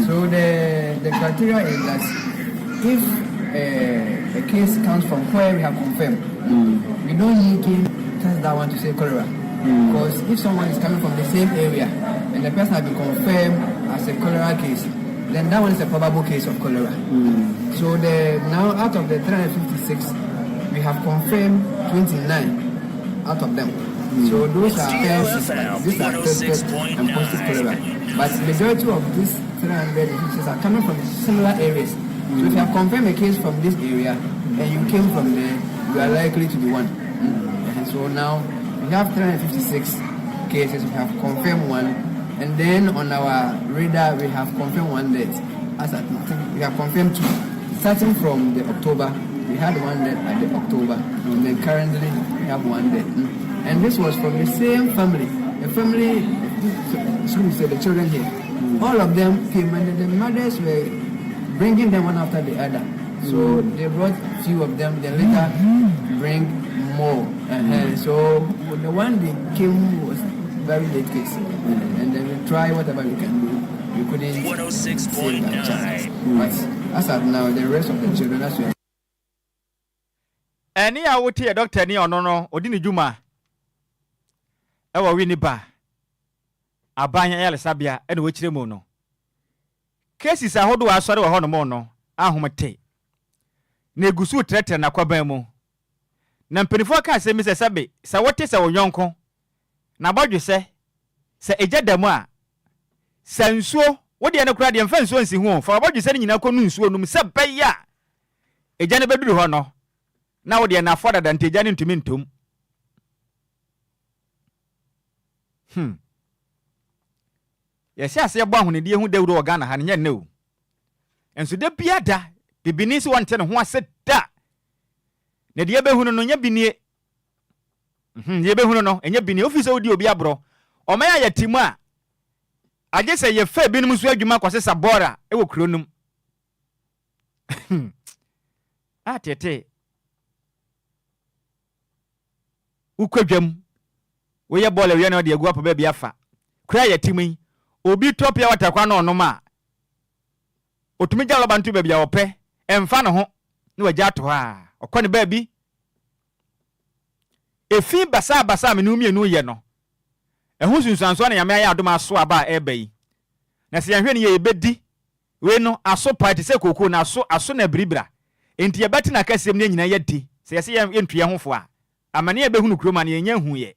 J: So the criteria is that if a case comes from where we have confirmed, we don't need to test that one to say cholera. Because if someone is coming from the same area and the person has been confirmed as a cholera case, then that one is a probable case of cholera. So now out of the 356, we have confirmed 29 out of them. So those are tests, these are tested and positive cholera. But the majority of these 300 cases are coming from similar areas. So if you have confirmed a case from this area and you came from there, you are likely to be one. And so now we have 356 cases. We have confirmed one And then on our radar, we have confirmed one death. We have confirmed two. Starting from the October, we had one death at the October, and then currently we have one death. And this was from the same family. The family, so we say the children here, all of them came, and the mothers were bringing them one after the other. So they brought few of them, then later bring more. So the one they came was very late case, and then we try whatever we can do. We couldn't 106.9. But as of now, the rest of the children, as well.
D: Any I would hear Doctor Ni Onono, Odini Juma. Ewa Winiba. Abanya Yale Sabia, and which remono. Cases I hold to us or Honomono, Ahumate. Negusu threaten na kwabemu. Na mpenifu ka se Mr. Sabe, sa wote sa wonyanko. Na bodwe se eja damu a sa nsuo wode ne kura de mfa nsuo nsi ho fa bodwe se nyina konu nsuo num se baya eja ne beduru ho no na wode na afoda da nteja ne ntumi ntom yesi ase bo ahonedie hu dawuro wo Ghana ha ne nya o enso de bia da bibini si wonte ne ho ase da ne de behunu no nya binie ye behunu no enya binie ofise odi obi abro o ma ya timu a age se ye fa binum so adwuma kwase sabora e wo kronum tete ukwadwam wo ye bole we na de agu apa ba bia fa kura ya timu obi topia watakwa na onoma otumi jalo bantu ba bia ope emfa ne ho ne wagya to ha okone ba bi efi basa menumi enu ye no ehun sunsanso na yame ayi adom aso aba eba yi na se yahwe ne ye bedi we no aso party se koko na aso na bribra enti ye beti na kasem ne nyina ye di se yese ye ntue hofo a amane ye behunu kroma na ye nya hu ye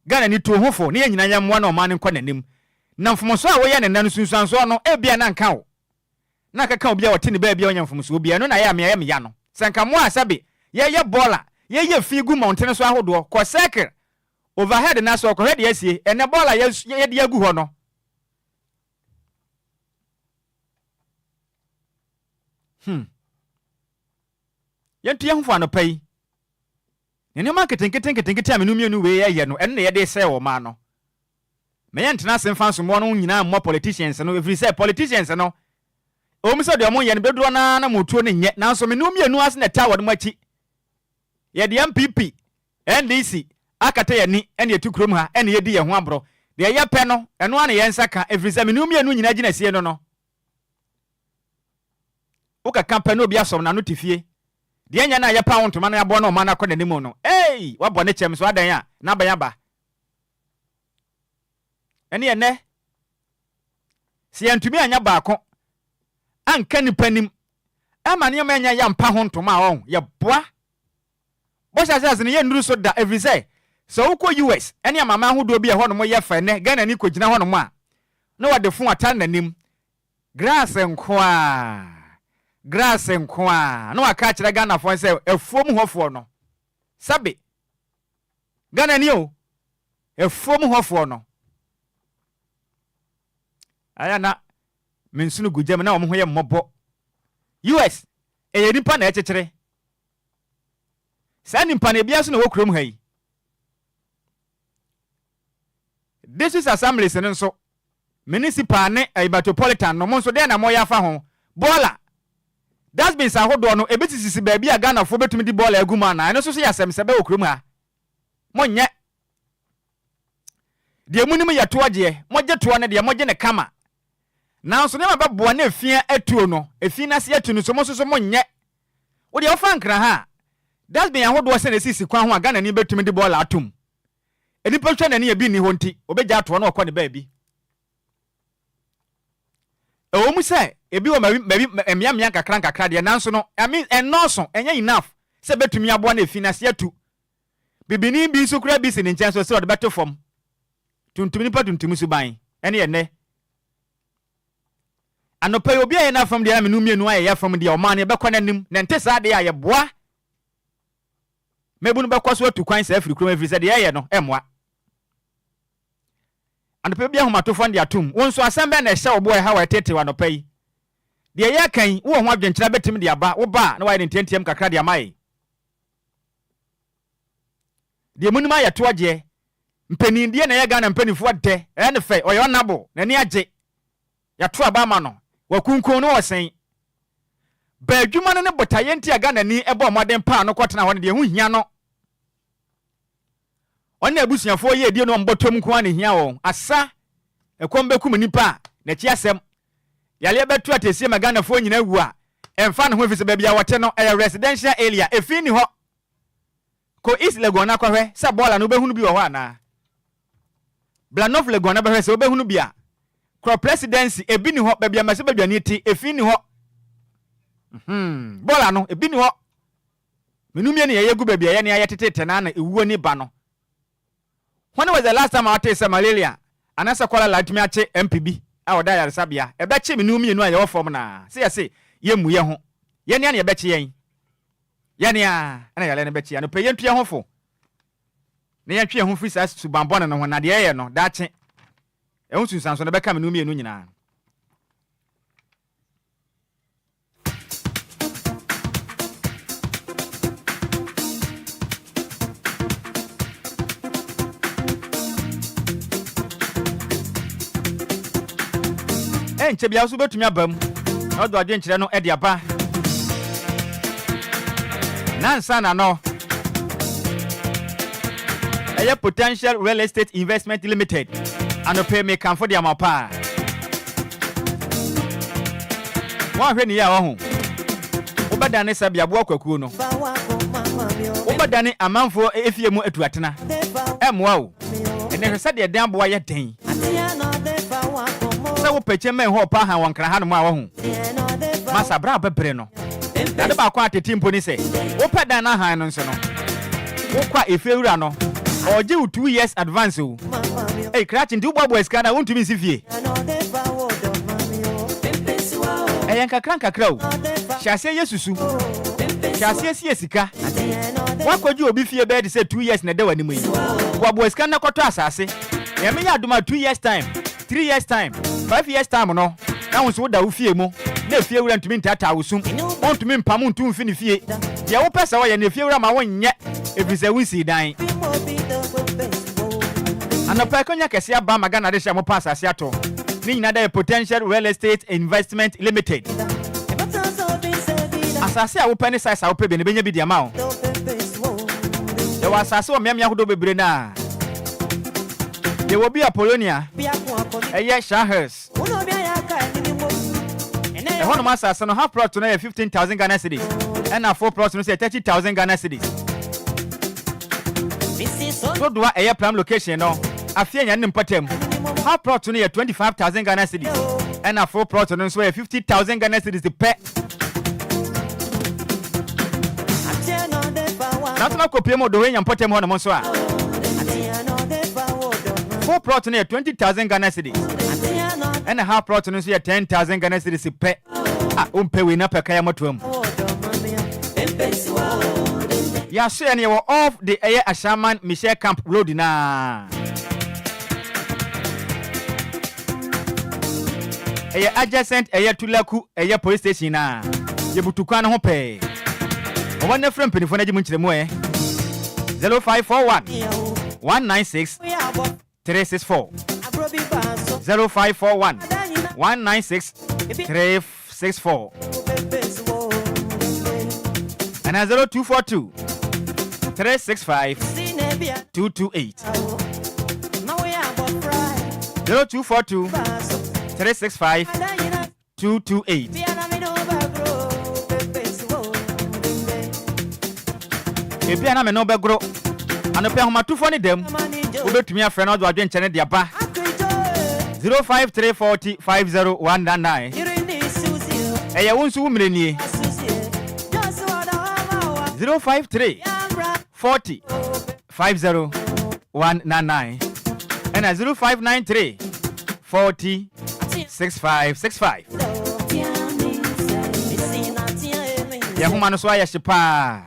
D: Ghana ni to hofo ne nyina ye mwa na o ma ne nkɔ nanim na mfomso a wo ye ne nan sunsanso no ebia na nka wo na kaka obi a wote ne ba bia onya mfomso obi no na ya me ya no sanka mo asabe ye bola ye figu mountain so ahodo ko cycle overhead na so ko head yasie ene bola ye de agu ho no yentu ye hofo anopai ne ma ketenkete amenumienu we ye no ene ye de se wo ma no me ye ntena semfa so mo no nyina mo politicians no every say politicians no o mi so de mo ye ne beduro na motuo ne nye na so menumienu ase na ta wo machi ye de MPP NDC akata ye ni ene etukrom ha ene ye di ye ho abro de ye pe no eno ane ye nsaka every say menumienu nyina gina sie no no uka campaign obi asom na no tifie de nya na ye pa wontoma na abo na o ma na kɔ nanim no wabɔ ne kyem so adan a na ban aba ene ye ne se yantumi anya baako anka nipanim ama ne ma nya ya mpa ho ntoma a on ye boa Bosha ne ye nduru so da every say so uko US ene amama ahodo bi e ho no mo ye fa ne Ghana ni kogina ho no mo a na wade fun atan nanim grass nko a no aka kire Ghana fo say efuom hofo no sabe Ghana ni o efuom hofo no aya na mensunu gujam na omho ye mmobo US e nipa na ekekere Sani mpane bia so na wokrom ha yi District Assemblies nso municipal ne metropolitan no monso de na moya fa ho bola that's been sahodo no ebetisisi ba bia Ghana fo betumi di bola aguma na eno so ya semsebe wokrom ha monye de munim ya toaje moje to ne de moje ne kama nanso ne ma boa na efia atuo no efia na se atu no so monso so monye wo de ofa nkra ha that's been ahodo se na sisi kwa ho Ghana ni betumi di bola atum eni petwa na ne ya bi ni ho nti obegya ato na okɔ ne ba bi mu se ebi wo emia kakra de nanso no I mean enoso enya enough se betumi aboa na efina se atu bibini bi so kura bi se ne nkyɛn so se ɔde beto fam tuntum nipa tuntum su ban ene ye ne anopa obi aye na fam de na menu mienu aye ya fam de o man ye bekɔ nanim na nte sa de aye boa mebunu bekɔ so atu kwan se afiri krom afiri se de ye no emoa Anope bia homatofo ndi atum. Won so asem be na ehye obo ha wa tete wa nopa yi. De ye kan wo ho adwenkyera betim de aba, wo ba na wa ye ntentiem kakra de amai. De munuma ye to agye. Mpenindie na ye Ghana mpenifo de, ne fe oyo nabo, na ni agye. Ya to aba ma no. Wa kunkun no wosen. Ba adwuma no ne botaye nti aga na ni ebo moden pa no kwotena ho ne de hu hia no. Onne abusuafo ye die no mbotom ko ane hia wo asa ekombekum nipa na chi asem yale betu atesie magana fo nyina wu a emfa ne ho fise ba bia wote no residential area efi ni ho ko East Legon na kwahwe se bola no behunu bi wo ho ana Blanof Legon na behwe se obehunu bi a Kro presidency ebi ni ho ba bia mase ba dwane ti efi ni ho bola no ebi ni ho menumie ne ye gu ba bia ye ne ayetete na na ewuo ni ba no. When was the last time I tasted malaria? And as a caller like me at MPB, I would die at Sabia. A betchy me knew me no your form na. See, I say, Yemu Yaho. Yanny a betchy yen. Yania, and I let a betchy and pay to your home for. Near Pia who frees us to Bambona and one at the air, no, that's it. I want to sound so the become me and Nuna. Chebia so betumi abam na do adwenkyere no e de aba nansa na no eye Potential Real Estate Investment Limited and pay me kan for the amapa wa hwe ni ya wo ho obadane sabia bo akwakuo no obadane amanfo efie mu atuatena emwa o ene hwese de dan bo aye den wo peche men ho pa han wankra han mu a wo hu masa bra bebre no ade ba kwa ateti mpo ni se wo pedan na han no nso no wo kwa efewura no oje 2 years advance o curating du bobo eska na wontumi sifie yanka kakra o hyase yesusu hyase sie sika wakwaji obi fie be de se 2 years na de wani mu yi bobo eska na kwoto asase yemenya aduma 2 years time 3 years time 5 years time no na wonso da wo fie mu na fie wura ntumi ntata wosum ontumi mpamu ntum fi ne fie ye wo pesa wo ye na fie wura ma wonye efise wisi dan anopa konya kese aba magana de hya mo pass ase ato ni nyina da Potential Real Estate Investment Limited asase a wo pene size a wo pe be ne benya bi dia ma o ye wa asase wo miamia hodo bebre na ye wo bi Apollonia eye Shahers hono masase no half plot no 15,000 Ghana cedis and na 4 plot no say 30,000 Ghana cedis so do a prime location no afia nya nimpatem half plot no 25,000 Ghana cedis and na 4 plot no so 50,000 Ghana cedis per not na kopie mo do we nya nimpatem hono mo so a 4 plot no 20,000 Ghana cedis and a half plot no so 10,000 Ghana cedis per umpe we na peka ya motuam ya so ene wo off the air Ashaman Michelle Camp Road na adjacent Tulaku police station na ye butukwa no ho pe o wana frem penifo na gimu nkyeremu 0541 196 364 0541 196 364 and 0242 365 228 0242 365 228 ebia na me no begro anope homatufo ni dem obetumi afre na do adwenkyene de aba 05340 50199 eye wonsu wumrenie 053 40 50199 and 0593 40 6565 ya huma no so ayeshipa.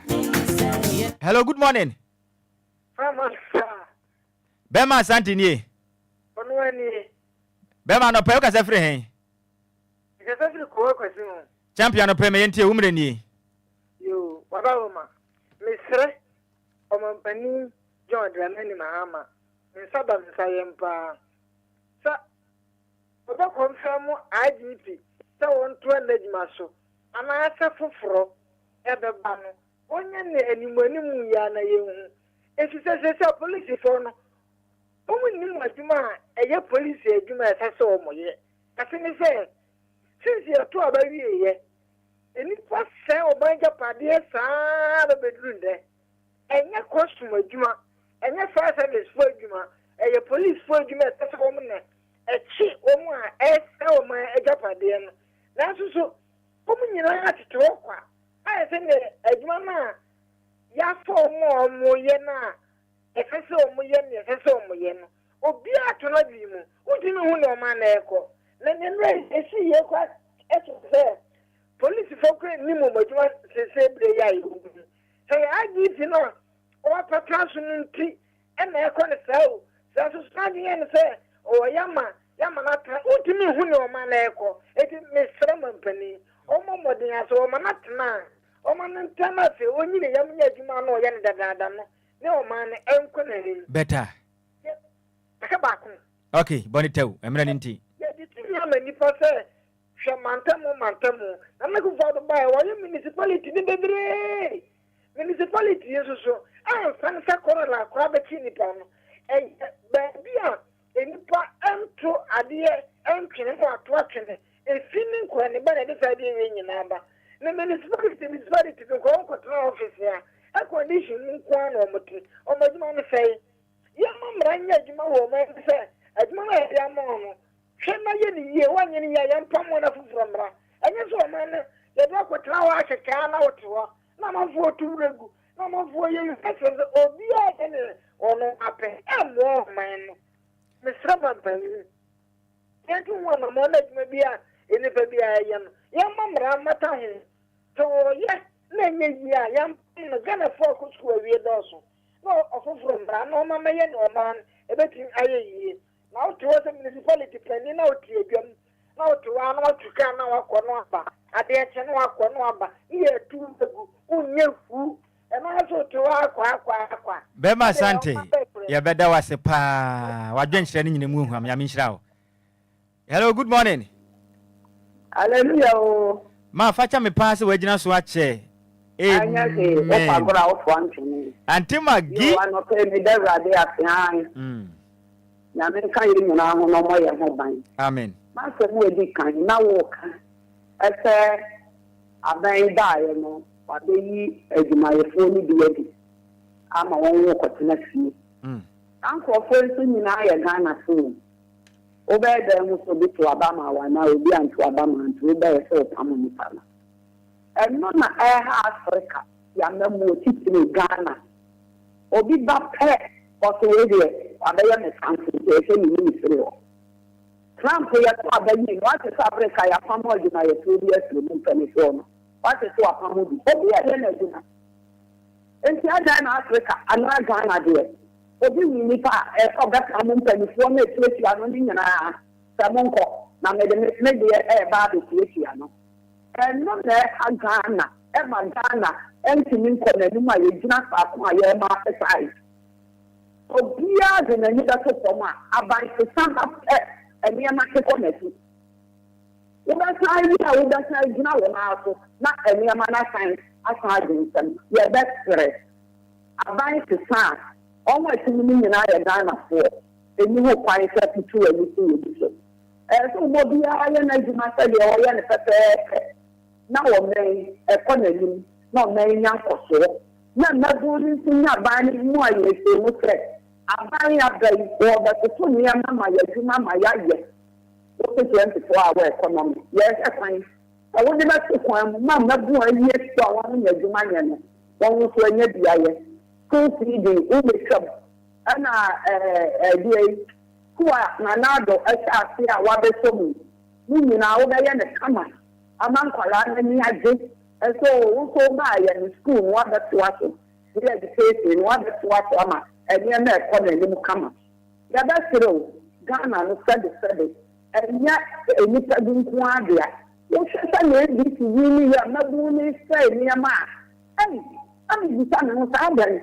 D: Hello, good morning. Bema Santini.
F: Ono ani.
D: Bema no pe o kasa free hen.
F: Kasa free ko kwasi mo.
D: Champion no pe me yentie umre ni.
F: Yo, baba oma. Mesre omampani John Dramani Mahama. Nsaba nsayempa. Sa oba confirm IGP. Sa won to enejima so. Ana asa foforo ebeba no. Onye ne animanimu ya na yehu. Efisese police for no. Omo ni mu adwuma eye police adwuma esase omoye. Ase ni se since you to abawie ye. Eni pa se obanja pade saa be bedrun de. Enya costume adwuma, enya fire service for adwuma, eye police for adwuma esase omo ne. Echi omo a ese omo ajapade no. Na so omo nyina atete okwa. Aye se ne adwuma na ya fo omo ye na efese omuye ne efese omuye no Obia to no bi mu udimi hu ne oma na eko na ne nre esi ye kwa eto police folk ni mu majuma se bre ya yi so ya agi ti no o papa so nti e na eko ne sao so stadi ye se o yama na ta udimi hu ne oma na eko eti mesra mampani o momodin aso o manatna o manantana se onyi ne yam nya adwuma no o ye ne dadada no no man enquires
D: better
F: akabaku
D: okay bonitew emra ninti
F: ya ditnya mani pa se hwamantamu na me ku fado ba wa municipality ni bedre municipality yeso fan sa korala kwa be chini pa no ba bia enipa ento ade entwene ko ato atwene efini ko ne ba na de sa de nyina ba na municipality ko ko to office ya a condition nkwa na omuti omajuma no sei ya mamra nya juma wo ma se ajuma na ya mo no hwe na ye ni ye wanye ni ya mpamo na fufura mra enye so ma ne ye do ko tra wa keka na woto na mafo tuwregu na mafo ye fese Obia ene ono ape amo man no mesra ban yentu wona mo na juma bia ene pa bia ye no ya mamra mata he to ye na nye ya yam no Ghana folk school we doso no ofoforo mbra no mama ye no man ebetin ayeyi na otu was municipality plan na otu edwam na otu wa na otu ka na wakọ no aba ade eche no wakọ no aba iye tu egu unye fu e na so otu wa akwa
D: bema asante ya beda wase pa wadwenhyira ni nyine mu hu am ya menhyira wo. Hello, good morning.
H: Hallelujah.
D: Ma facha me pass wagina so ache. Amen. Antima gi
H: no pe me da rade afian. Na me kan yi nyina ho no mo ye ho ban.
D: Amen.
H: Ma se mu edi kan na wo ka. Ese aban da ye no wa be yi adwuma ye fo ni bi edi. Ama won wo kwotena fie. Anko fo nso nyina ye Ghana so. Obeda mu so bi to abama wa na obi anto abama anto oba ye so pam mu pala. No na Africa ya memo titiri Ghana obi ba pe oso we de abaya me santi e se ni ministry o Trump ya to abayi no ate Africa ya pamo aduna ya to bi asle mu penifo no ate to apamo bi obi ya na aduna enti ada na Africa ana Ghana de obi ni pa e obeka mu penifo na etia no ni nyina samonko na me de ba de etia no no na Ghana Ghana entimi nko na numa ye gina faako a ye ma exercise Obia de na nida to forma aban se samba eni ma ke kometi uba sai gina wo na so na eni ma na science asa adinsan ye best aban se sa onwa timi ni nyina ye Ghana fo eni ho kwan se pitu eni so so Obia ye na gina se de o ye ne pepe na wo men economy na men nya koso na duri sinya bani mu aye se mu tre abani abai wo ba to ni ama ya juma ma ya ye o se 24 hour economy yes fine I would not to come mama bu aye to awon nya juma nya no won so anya bia ye school feeding o me shop ana die kuwa na nado asa a wa be so mu ni nyina wo ga ye ne kama amankwala ni aje so ba ya ni school wa da tuaso the education wa da tuaso ama eni na ekọ na ni mu kama ya da siro Ghana no said and yet a nipper didn't want there. You should say this really are not doing say near ma. Hey, I'm the son of Sabbath.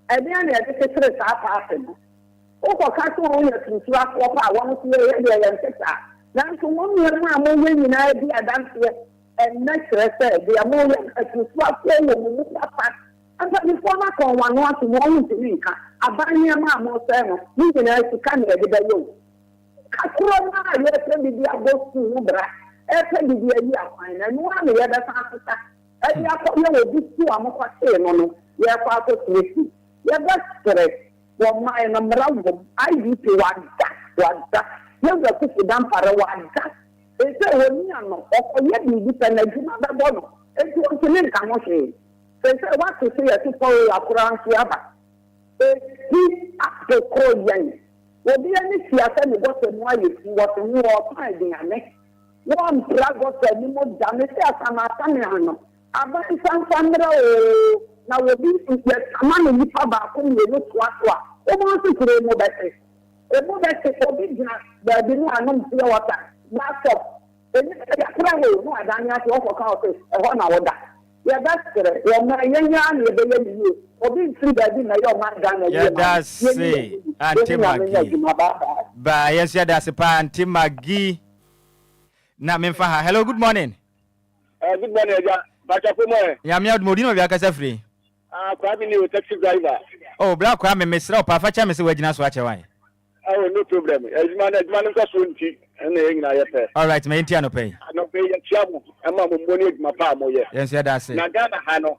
H: And then I just said, passing. Oh, for Castle, to swap up, I want to hear and take that. Now, so 1 year, I'm moving in idea dance here. And next, I said, the ammonia to swap and move that. And before I call one wants to want to me, I buy me a mamma or seven, moving as to come here with you. Castle, yes, and the go to Lumba. After the year, and one the other answer. And you are with these two, I'm not saying, no, you are part of me. Yeah, that's correct. For my number of IDP one that. You will put it down for a one that. They say, when you are not, or yet you depend on another bottle. It's one to make a motion. They say, what to say, to follow a Quran Siaba. He up to call young. Will be any theatre, you got to know you what you are finding a neck. One drag was a little damage as a Matamiano. About some Sandra. Now we be a man in the pub whom you look what. I want to create more better. A more better for business, but the one no water. That's up. The travel, no, I don't have to offer coffee, a 1 hour that. Yeah, that's correct. You're my young you. For being free by being your man.
D: Yeah, that's say, Auntie Maggie. But yes, yeah, that's a pan, Auntie Maggie. Now, Memphis. Hello, good morning.
E: Good morning,
D: yeah, I'm out Modino, Yakasa free.
E: Grabbing you, taxi driver.
D: Oh, Black Crab, Miss Rope, Facha, Miss Wagina Swatch away.
E: Oh, no problem. As man, and
D: all right, maintain pay.
E: I don't pay a trouble. I'm a money, my palm.
D: Yes, yeah, that's it.
E: Nagana Hano.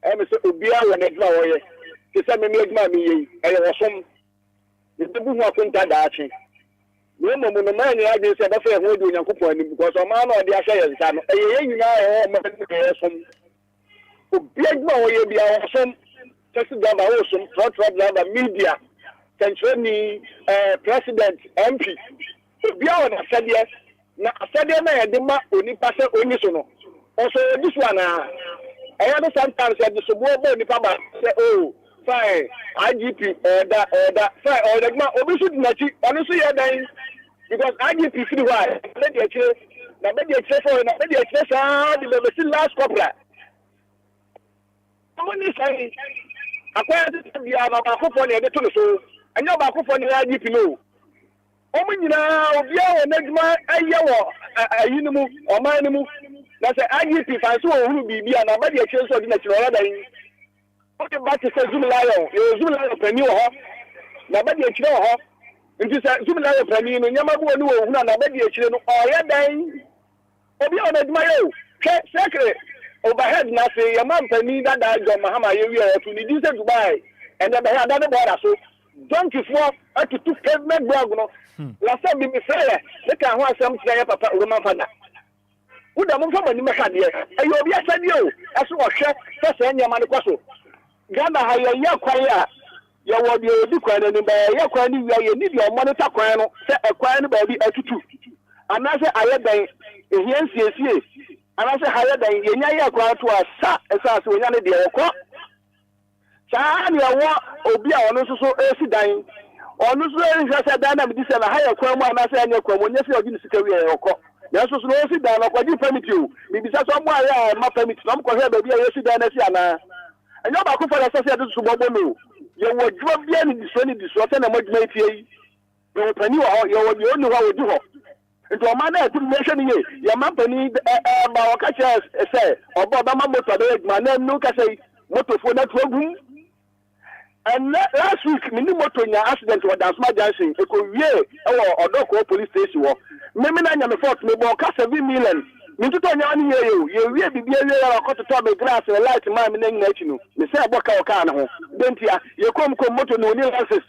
E: I'm a Obia when it's my it's a me, and was some. It's the book of Quinta. No, the man I just said, I say, hold you because a man or the Ashay, a big boy, be awesome. Taxi driver, awesome, truck driver, media, concerning president, MP. Beyond I said yes. Now I said I did not only pass it only so. Also, this one, I understand sometimes that the suburban in the papa say, oh, fine, IGP, that, fine, or the man, obviously, honestly, because IGP, see why, let the chase, now maybe a chase for maybe a chase, the last couple. Someone is saying, according to the Bacophone, the Tuluso, and your Bacophone, IGP, no. Omina, Obia, and Negma, a unimu, or manimu. That's an IGP, I saw who be and nobody a chance of the natural day. What about to say Zumalayo? You Zumalayo Penny, nobody a chill, into Zumalayo Penny, and Yamabu, nobody a chill, or your day. Obia, Negmayo, secret. Overhead, nothing, your man Penny that died on Mahama, you are to the decent Dubai, and then I had another border. So, don't you fall to 2 pavement blog. Last time, be fair, look at how some say Papa Roman Fana. Would the move from the Macadia? And you'll be a sadio, as well, first and your Manicoso. Ghana, how you're quiet. You will be a decline and you're crying, you need your monitor crown, set a crown baby at 2. And I say, I had a CSC. And I say, higher than Yenya crown to us, as I say, Yana de Oko. Sa ni awo obi a ono so esi dan ono so ehwe se dan na me dise na higher kwan mu anase anya kwan mu nyese ogi ni sika wi ekọ na so so esi dan na kwaji permit o me bisa so mo aya ma permit na mo ko he ba bi esi dan na si ana anya ba ko for la sase adu so bobo no ye wo dwo bia ni diso se na mo dwuma tie yi ye wo pani wo ye wo bi onu ho wo di ho nto ma na etu nation ye ye ma pani ba wo ka che se obo ba ma moto da dwuma na nu ka se moto fo na tuagum. And last week, mini moto nya accident with Dansma Junction. Eko wie Odoko police station wo. Meme na nya me fort me bo ka 7 million. Me tuto nya ani ye yo. Ye wie bibia ye ya ko to me glass and light man me na achi no. Me say aboka o ka na ho. Dentia ye kom moto no ni license.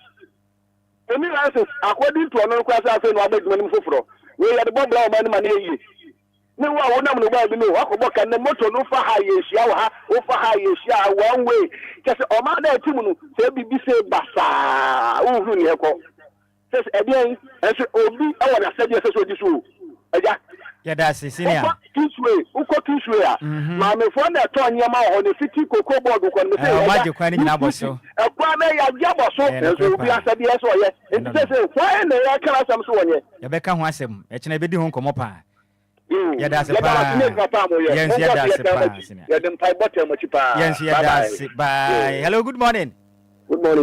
E: Any license according to ono kwasa afa no abeduma ni foforo. We ya de bobla o man na ye. Ne wa wonam no ba bi no akoboka ne moto no fa ha ye hia wa ha o fa ha ye hia one way just o ma na atimu no se bibi se basa o hu ne ko se ebien enso obi e wa na sade se so di so aja
D: ya da se senior
E: uko kiswe a ma me fo na to nyama o ne fiti koko board ko ne se
D: ma je kwa ni nyina boso
E: e kwa na ya jabo so so bi asabi eso ye say why na ya kala sam so wonye
D: ya beka ho asem e kina be di ho nkomo pa ya da se
E: ya
D: da se pa
E: ya dem pai bottom chi pa
D: yes ya da se bye hello good morning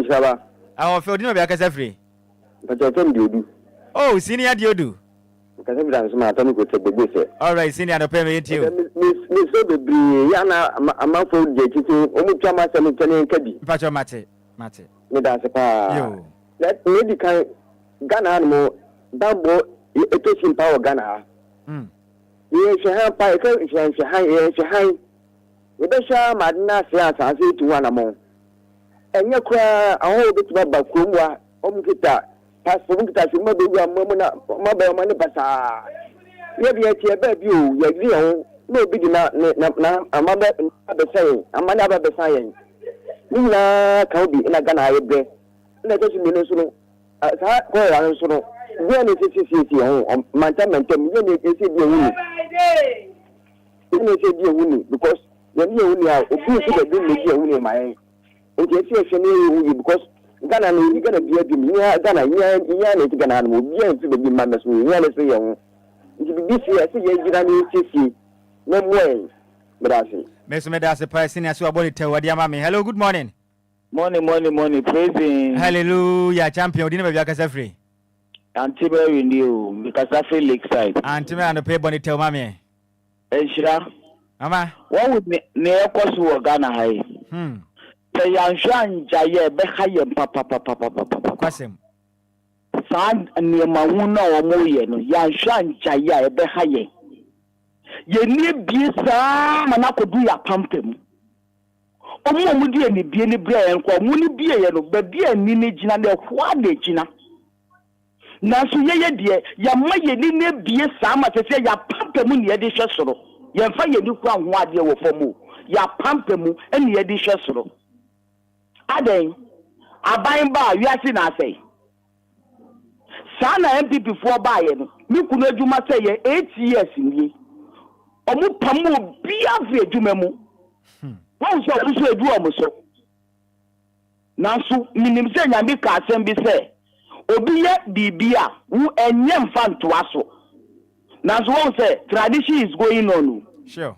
E: Shaba
D: awo fe odino be akasa free
E: pachatom diodu
D: oh senior diodu
E: kasa bi dan so ma atomi ko tegbe se
D: all right senior no pay me yenti o
E: mi so bebre ya na amafo de titi omu twa ma se mi tene nkadi
D: pacho mate
E: me da se pa
D: yo
E: let me kan Ghana no dambo eto power Ghana ye shahan pa ke shahan ye be sha madina se asase tu wana mo enye kwa aho be tu ba kromwa omkita passport omkita se mo be wa mo na mo be mo ne basa ye bi etie ba bi o ye gri ho no bi na amabe be say amane aba be say yen ni na ka obi na Ghana ye bre na to mi no so no sa ko ya no so no ye ne sisi ho manta ye ne ese bi wu ni se bi wu ni because ye bi wu ni a obi se be bi wu ni mai nti ese ehwe ne wu because Ghana no ni Ghana bi abi ni Ghana ya ne ti Ghana no bi ya se be bi ma so ya ne se ye ho nti bi se ese ye gira ni sisi no more brasi
D: me da se pa senior so aboni tawadi ama me hello good morning
K: morning praising
D: hallelujah champion odino be akasa free
K: Antibe renew because I feel lakeside.
D: Antibe and pay bonnet tell mammy.
K: Enhyira.
D: Mama.
K: What would near cost to Ghana high? Say young Shan Jaye Behayem papa.
D: Quasim.
K: San near Mawuna or Moyen, Yan Shan Jaya Behaye. Ye need be some and I could do your pumping. Omo mudi ni bi ni bra en kwa muni bi ye no ba bi ani ni gina na kwa de gina. Nanso ye de ya ma ye ni na bie saa ma se ya pampa mu ne ye de hwe soro ye mfa ye ni kwa ho ade wo fomu ya pampa mu ene ye de hwe soro aden aban ba wiase na asai saa na MPP fo ba ye no mi kunu adwuma se ye 8 years ni omu pamu bia fi adwuma mu won so omu so edu omu so nanso minim se nyame ka asem bi se obi ye bibia wu enye mfa ntoa so nanso won say tradition is going on
D: sure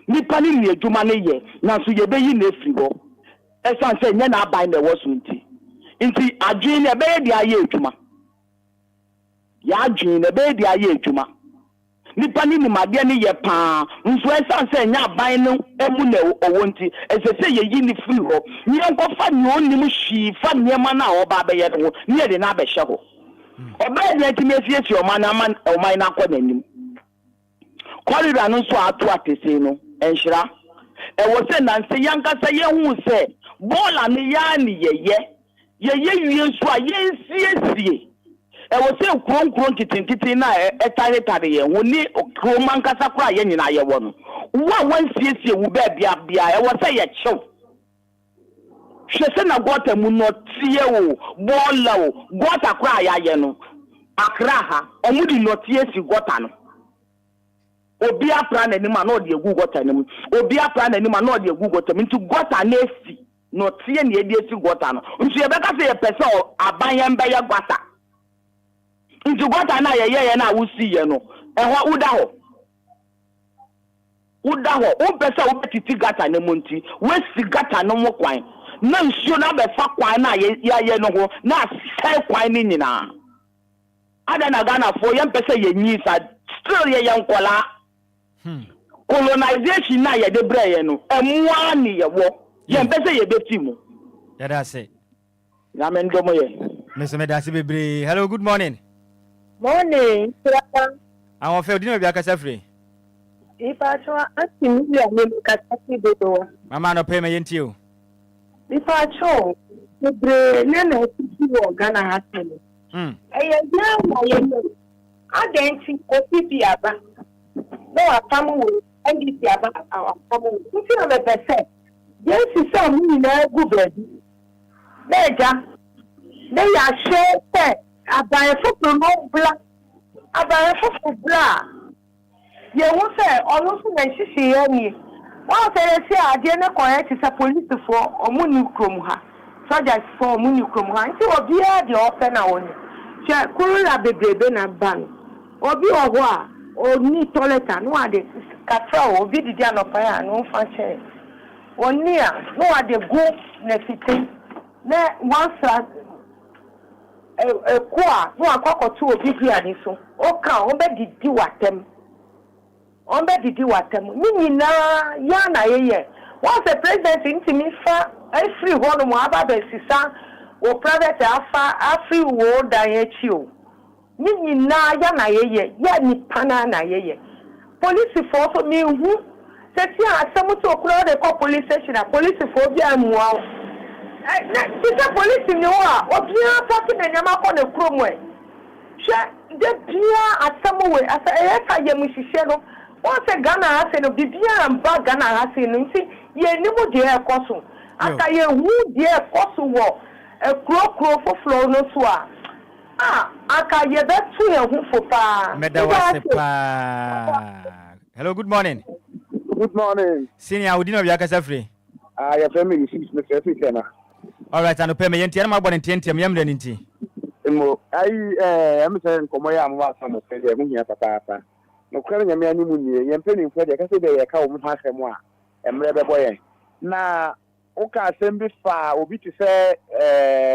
K: nipa ni ni adwuma ne ye nanso ye be yi na efri ho esan say nye na aban na wo so nti adwin na be ye dia ye adwuma ya adwin na be dia ye adwuma nipa ni made ne ye pa nso esan say nya aban no emu na owo nti ese ye yi ni free ho ni enko fa ni onim hwi fa niema na oba be ye ho ni ye de na be hye ho oba de ntimi efie o man na akọ nanim corridor no so ato atese no enhyira e wo se nanse yanka se ye hu se bola ne ya ni ye wie nso a ye nsiesie e wo se kronkron kitinkiti na etare ye ho ni kroman kasa kra ye nyina ye wo no wa wansiesie wu ba bia e wo se ye chew hwese na gota mu no tie wo bola wo gota kra ya ye no akra ha omudi no tie si gota no Obia plan na nima no de egu gota nim Obia plan na nima no de egu gota nti gota na esi no tie na edi esi gota no nti ye beka se ye pese aban ye mbe ye gota nti gota na ye na wusi ye no ehwa uda ho o pese o betiti gata na monti we si gata no mo kwan na nsuo na be fa kwan na ye no ho na sai kwan ni nyina ada na Ghana fo ye pese ye nyisa still ye yankola colonization na ye de braye no emwa ni ye wo ye pese ye beti mu
D: ya da se
K: na men do mo ye
D: me da se bebre hello good morning awon fe odino bi akasa free
L: Ifa cho atimi ya me kasa ti do
D: mama no pay me yenti o
L: Ifa cho bebre na ti wo Ghana hasen eye ya na ye no adenti otipi aba no akamu wo ndisi aba akamu nti na be pese yes se mu na egu bebi beja they ya share aban fufu no bla aban fufu bla ye wo se olosu na hihie ye ni wa se se ade na correct se police for omuni krom ha soldiers for muni krom ha nti obi a de ofe na woni che kurula bebrebe na ban obi oho a oni toilet no ade katra obi didi anopa ya no fa che oni a no ade go na fitin na once kwa no akwakoto obi bia ni so o ka o be didi watem nyina ya na yeye once the president intimi fa free one mo aba be sisa o private afi wo dan echi o nyina ya na yeye ya ni pana na yeye police for so me hu se ti asem to okura de call police station police for bi amuwa na sisa police ni wa obi afati na nyama ko na kromo e sha de bia asem we asa e ka ye mu hihye no once Ghana ase no bibia amba Ghana ase no nti ye ni mu de ekoso aka ye hu de ekoso wo ekro foforo no so a aka ye betu ye hu fo pa
D: hello good morning senior udino bia kasa free
E: your family is me free kana
D: all right and pay me yenti na magbo ntiem yamre nti
E: mo am say nkomo ya am wa so se de mu hia papa no kwere nyame ani mu nie yempe ni mfo de kase de ye ka wo mu asem a emre bebo ye na o ka asem bi fa obi ti se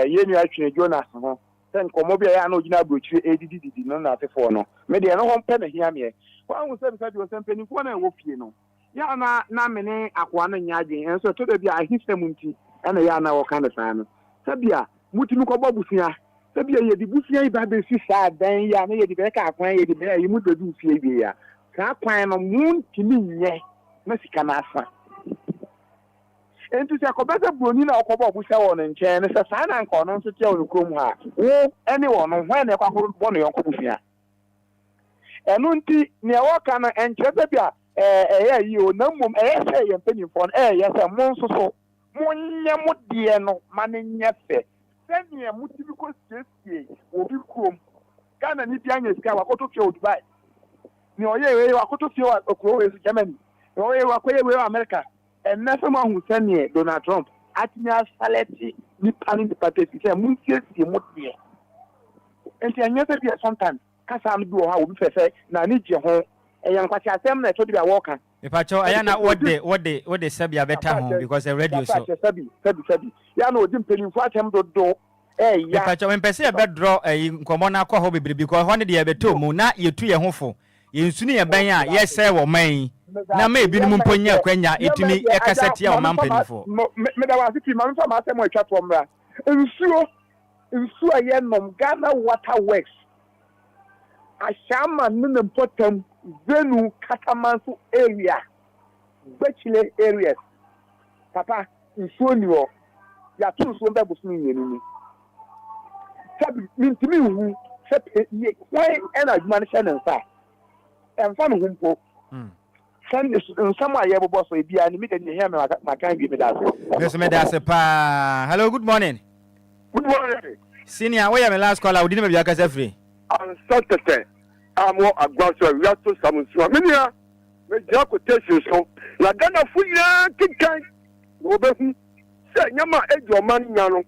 E: yenu atwe Jonas ho se nkomo bi ya na ogina brochi edididi no na afefo no me de no ho mpe na hia me wa hu se bi sa bi o sempe ni fo na wo fie no ya na mene akwa na nyaje enso to de bi ahisem nti na ya na wo kan sa no sabia mutimi ko babusua sabia ye di bufia iba be si sa dan ya na ye di be ka akwan ye di be yi mu dodu fie bi ya ka akwan no muntimi nye na sika na asa enti se ko beza broni na okobo obusia wo no nche ne se sa na nko no nso tia wo krom ha wo ene wo no hwan na kwakoro bo no yonko bufia enu nti ne wo ka no enche sabia yi o na mum se ye mpanimfo no ye se mo nso so monye mo de no manenye fe senior mutibi ko siesie obi krom Ghana ni bia nya sika wakoto fie o Dubai ni oye we wakoto fie wa okro we Germany ni oye wakoye we America en na sama hu senior Donald Trump atinya salati ni pani de pateti se mun siesie mo de enti anya se bia sometimes kasa am bi o ha obi fefe na ni je ho eyan kwati asem na to de bia woka
D: Epacho ayana what the sabia beta home because the radio so
E: sabi ya na odim penimfo atem do ya
D: Epacho when person e be draw nkomo na akwa ho bebre because ho ne de beto mu na yetu ye hofo ye nsuni ye ban a ye se wo man na ma ebi mu mponya kwanya etumi e kasati a o man penimfo
E: me da wa siti ma mfa ma asem o twa to mra nsuo ye nom Ghana Water Works ashama nne potem Zenu Katamansu area, Bechile areas. Papa, nsuo ni wo. Ya tu nsuo mbe bosu ni ni. Sabi mintimi hu sepe ye why ena adwuma ne hye ne nsa. Emfa no humpo. San nsama ye bobo so ebia ni me de ne hia me makan bi me da so.
D: Yes me da se pa. Hello, good morning.
E: Good morning.
D: Senior, where am last caller? We didn't be aka free.
E: I'm Saturday. Amo agbaso wi ato samunso amenia me dia quotation so na Ghana fu ya kikan no be hu se nyama ejo man nya no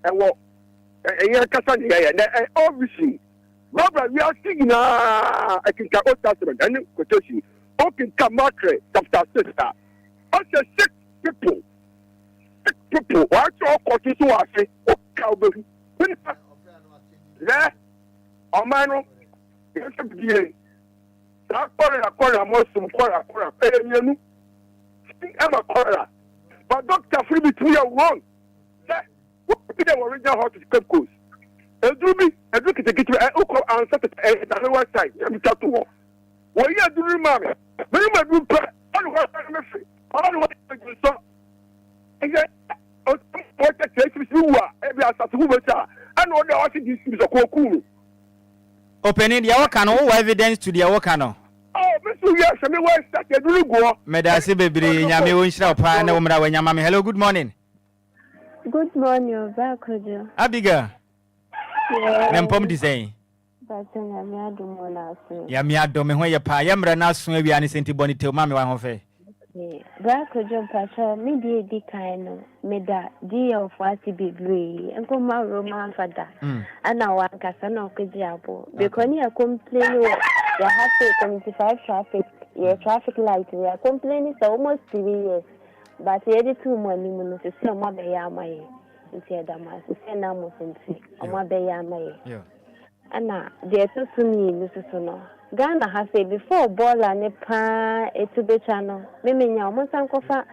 E: ewo eya kasa ni ya na obviously baba we are singing na akinka Old Testament and quotation okinka Mark chapter 6 also six people what all quotation was say o ka obehu le o manu yes, bien. La corner, most corner, and I'm a corner. But Dr. Freebie, we are wrong. What did the original hot scope goes? And do me, and look at the kitchen, and Oko answer at the other side. I'm to walk. Well, you are doing, mammy. Very much good. I don't want to say. And yet, what the case is you are, every assassin, I know the office is a cool.
D: Opening the wakano evidence to the wakano.
E: Oh, Mr. Yes, I mean, where start the go.
D: Medasi bebre nyame wo nshira pa na wo mra wanya mame. Hello, good morning.
M: Good morning, Bakojo.
D: Abiga.
M: Yeah.
D: Nempom design.
M: But nyame adom na so.
D: Ya mi adom ho ye pa ye mra na so awia ne senti boni te mame wa ho fe.
M: Black John Pacho, maybe the kind of meda dear of what to be brave and come out Roman father. And now one Casano Kajabo. Because you are complaining, you have to 75 traffic, traffic light. We are complaining for almost 3 years. But the other 2 months, to see a mother yamay. And see a damas, to send almost and see a mother yamay. And now, there's so soon, Mrs. Sono. Ghana has said before ball and a pa to the channel. Mimi almost uncle for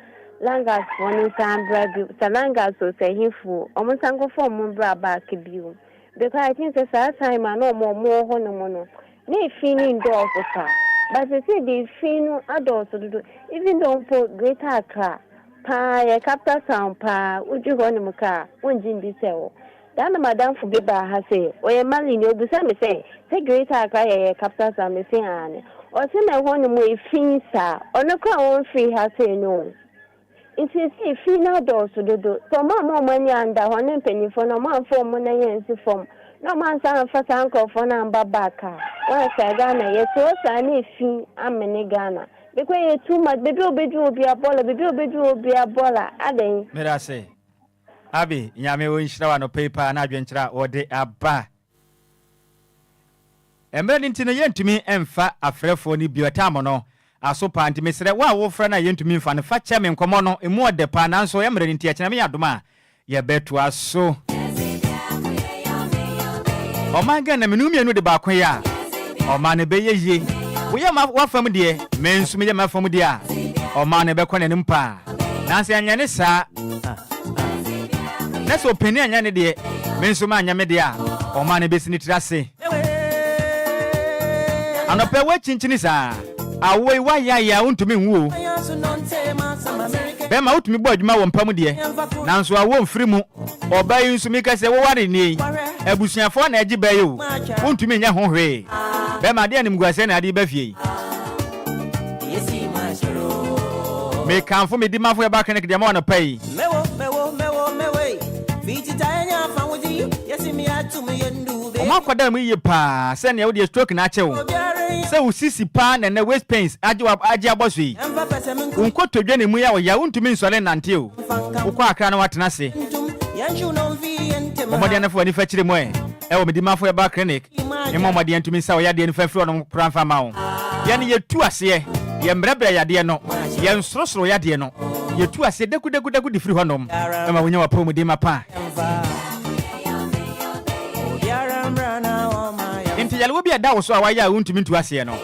M: Langas one time bribe you. Salangas so say him fool. Almost uncle for Mumbra back you. Because I think the sad time I know more honomono. They feeling doors of her. But they say they feel adults to do. Even don't put greater car. Pa a capital town pa. Would you go on a car? Won't Jim be sell? Then Madame Fugiba has said, or a man in your Busam say, take greater car a capital town, Miss Anne. Or send a one way fin, sir, or no crown free has say no. It is a female doors to do. So, more money under 1 penny for no man for money and form. No man sound for uncle for number back. Once I Ghana, yes, so I need fee, I'm in Ghana. Because you're too much, bedroom will be a baller, bedroom will be a baller. Adding,
D: may I say, Abby, Yami will show no paper and adventure or de abba. And then to the yen to me and fat a fair for ni biotamono. I so panty, Mr. Wow, friend, I yen to me for the fat chairman, commono, and more de pan, and so I'm ready to Tiachamia Duma. Ye bet to us so. Oh my god, I'm no the Bakoya. Oh man, be ye. We are my family, dear, men to me, my family, dear. Oh man, a becon and umpa. Nancy and Yanessa. That's opinion, Yanny, dear. Men so man, Yamedia. Oh man, a business trassi. And a pair watching Chinisa. Away, why ya want to me woo. Bema out me boy, my one pamudia. Now so I won't free mo. Or buy you to make us a what in ye. A bushia for an edgy bay you. Won't to me your home way. Bema dear him was an adi beefy. May come for me, the mouth way back and the amount of pay. Omakwadam ye pa send you the stroke natural. So sisi pan and the waist pains aja bossy. Unko to dwene mu ya ya untumi nsole nante o. Ukwa akra na watena se. Omode na fo ni fachire mo e wo medimafo e ba clinic. E mo mode ntumi sa o ya de ni fafiri no kran fa ma wo. Ye ne ye tu ase ye mbrabra ya de no. Ye nsorosoro ya de no. Ye tu ase deku di firi honom. E ma wonya wa pa mu de mapa. Inti yale obi ada wo so awaya untumi ntu ase no.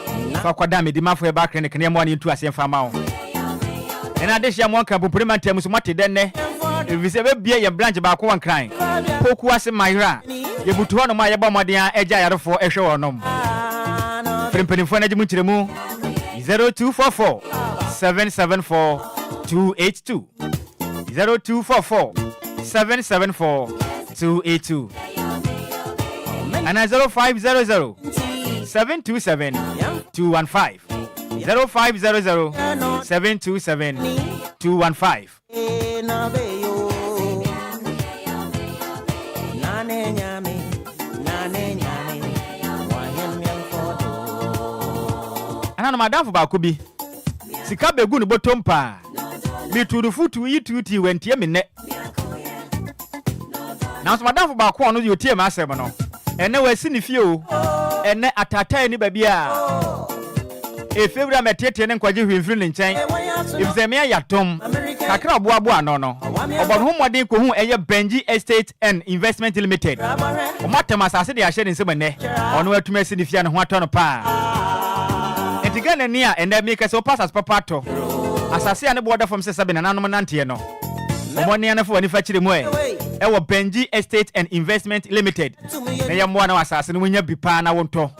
D: Fa kwada me di mafo e ba clinic ne mo ani ntu ase fa ma wo. Ena de hia mo kan popure mantem so mate den ne. E bi se be bia ye branch ba ko wan kran. Poku ase mayra. Ye butu ho no ma ye ba modern eja yarefo ehwe wonom. Prempelifo na jimu kiremu 0244 774 282 0244 774 282 and 0500 727 215 0500 727 215. Ana madam for bakobi sika begu no botom pa me to the foot yi tuti wentie me ne na so madam for bako no yo tie ma asem no ene wasi ni fie o ene atata ni babia e febra metete ne nkwaje hwemfiri ne nchen if me ya tom kakra boabo ano no obon ho modern ko hu eye Benji Estate and Investment Limited o matem asase de ahye ne nsem ne ono atumasi ni fie ne ho atono pa Ghana near and then make us so pass as papato. As I say, an border from Sabina Nantiano. Money and for any factory moe. Our Benji Estate and Investment Limited. I am one assassin when you be pan. I won't talk.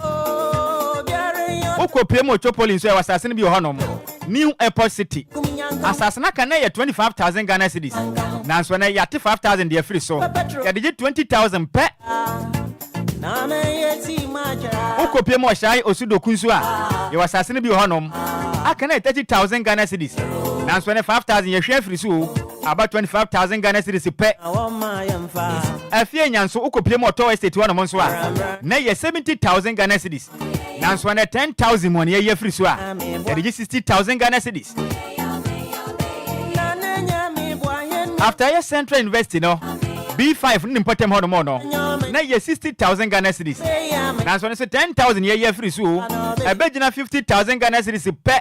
D: Oko Pemo Chopolin, so assassin be honum. New Airport City. Assassin can 25,000 Ghana cities. Now, when I 5,000 dear free so. I did 20,000 pet. Oko Pemo Shai Osudo Kunsua. You assassin be honum. I can 30,000 Ghana cities. Now 25,000 your share free so about 25,000 Ghana cities pet. A few young so Oko Pemo to estate one months. Nay 70,000 Ghana cities. Now 10,000 money a year free so. There is 60,000 Ghana cities. after your Central University no B5 ni important ho no no na ye 60,000 Ghana cedis na so say 10,000 ye free so e be gina 50,000 Ghana cedis pe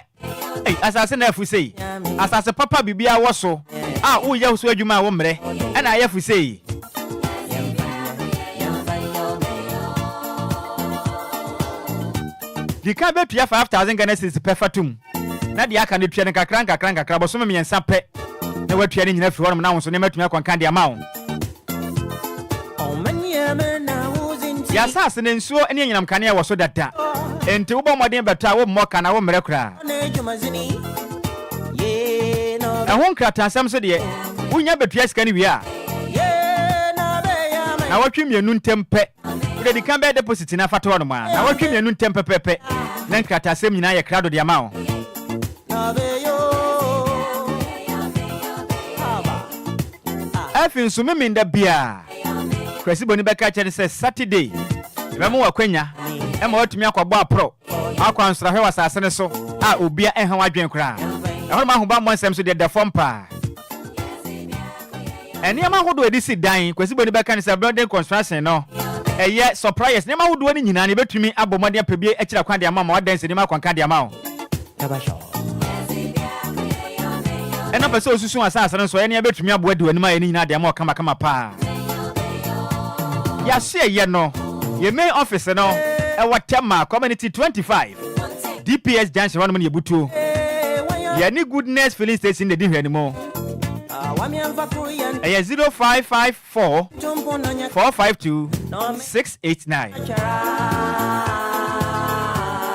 D: asase na afu sei asase papa bibia wo so wo ye so adwuma wo mre e na ye afu sei di ka be tua 5,000 Ghana cedis pe fatum na di aka ne tua ne kakran bo so me ensa pe na watua ne nyina firi ho na wo so ne matumi akwanka de ama wo ya sase ne nsuo ene enyinam kane ya wo so dada enti wo bɔ modern beta wo mmɔ kana wo mmerɛ kra ɛho nkrata nsɛm so de wonya betua sika ne wie a na watwe mienu ntempɛ wo de kan bɛ deposit na fato no ma na watwe mienu ntempɛ pɛpɛ na nkrata asɛm nyina yɛ krado de ama wo afin so meminda bia kwasi boni bɛka kyɛ sɛ Saturday bɛmo wakwanya ɛma watumi akɔbɔ apro akwansra hwe wasase ne so Obia ɛha wadwen kra ɛho ma ho ba mmɔnsɛm so de fom pa ɛniɛma hodo edi si dan kwasi boni bɛka ne sɛ building construction no ɛyɛ surprise niɛma hodo ne nyina ne betumi abɔ mɔde apɛbie akyira kwan de ama ma wadan sɛ ne ma kwanka de ama wo ɛna pɛ sɛ osusu asase no so ɛne betumi abɔ adi wanima ɛne nyina de ama kama kama pa ya se ye no ye main office no e watema community 25 DPS junction one money butu ye ni goodness filling station de hwe animo e 0554 452 689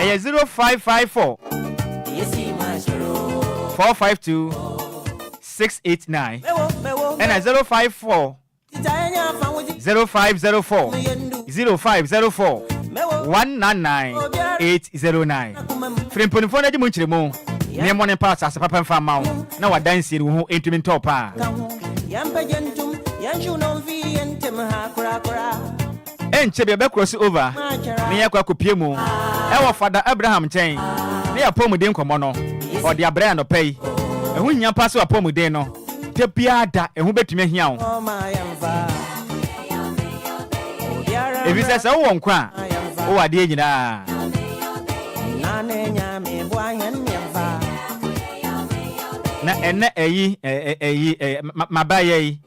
D: e 0554 452 689 and 054 0504 0504 199809 Frimpon phone adi munchire mu me money pass as papa mfa ma wo na wadansi wo ho entumi ntop a enche be cross over me yakwa kopie mu e wo Father Abraham chen ne ya pomuden komo no o de abra no pay ehu nya pass wa pomuden no te bia da ehu betumi ahia wo ebi sɛ sɛ wo nkwa wo wade nyina na ene mabaya yi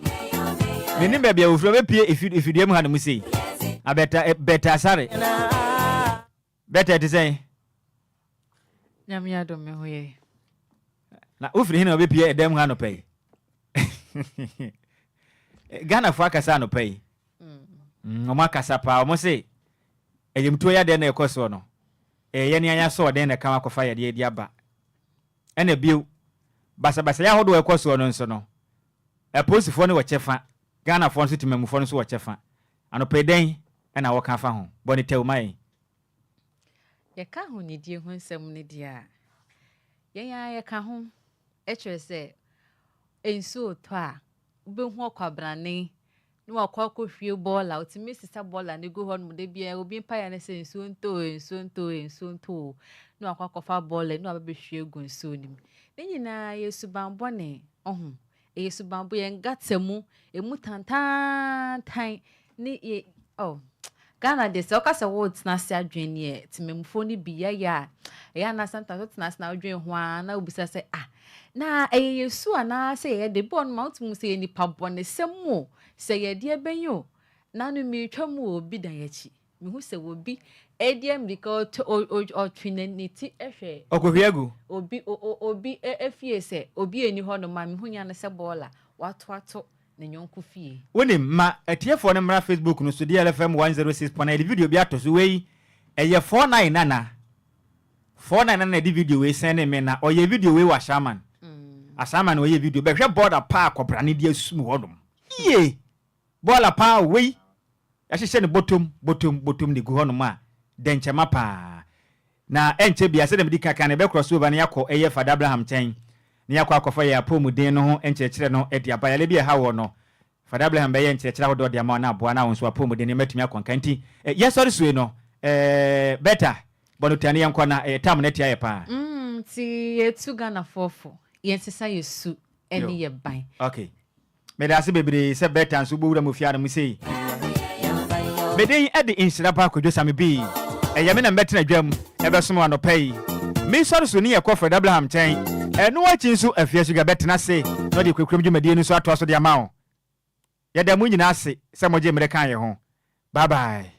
D: meni bebia ofuro be pie efidie mu ha no musi abeta sare beta te sɛ
N: nyame adom me hoye
D: na ofiri hina be pie edem ha no pɛ Ghana fo akasa no pɛ Oma kasapa omo se eyemtuo ya de na ekoso no ye ne anya so de na kama kofa ya de aba ena biu basa ya hodo ekoso no nso no eposifo ne wo chefa Ghana fo nso timamufo nso wo chefa anope den ena wo ka fa ho boni tewmai
N: ye ka ho ni die ho nsem ne dia ye ka ho e kire se enso to a ube ho kwabrane no akwa hwie bola otimi sisa bola ne go hon mu de bia obi mpa ya ne se nso nto no akwa kofa bola no ababe hwie gu nso nim ne nyina yesu bambo ne ohun yesu bambo ye ngatemu emu tantan ne Ghana de se okasa wo tena se adwen ne timemfo ne bia ya na sometimes tena se na adwen ho na obisa se na yesu ana se ye de bon mount se ni pabone semu se ye de benyo na no mi twam obi dan yachi mi hu se obi ediem because o twinaniti ehwe
D: okohwiagu
N: obi efie se obi eni ho no ma mi hu nya ne se bola wato ne nyonko fie
D: woni ma atiefo ne mra Facebook no so DLFM 106.9 the video bi atoso wei eye 49 nana the video we send me na oye video we wa shaman asama na oye video be hwe border park obrane dia sum hodom ye bola pa we ya hye ne bottom de gu honom a denchema pa na enche bia se dem di kaka ne be cross over ne yakọ eye Father Abraham chen ne yakọ akọfa ya pomuden no ho enche kire no edi aba ya le bia ha wo no Father Abraham be ye enche kire ho do de ma na aboa na wonso pomuden ne matumi akwanka nti yes sorry so no better bonotani yanko na tam na tia ye pa
N: ti etu Ghana fofo yensesa yesu eni ye ban
D: okay mede ase bebre se betan so bowura mu fiara mu sei meden ede Nhyiraba Kwadwo Sammy bi eyame na mbetena dwam ebesom anopai me sori so ne yakofred Abraham chen eno achi nso afia so gabetena se no de kwekram dwumadie no so ato so de ama wo yeda mu nyina ase se moje mre kan ye ho bye bye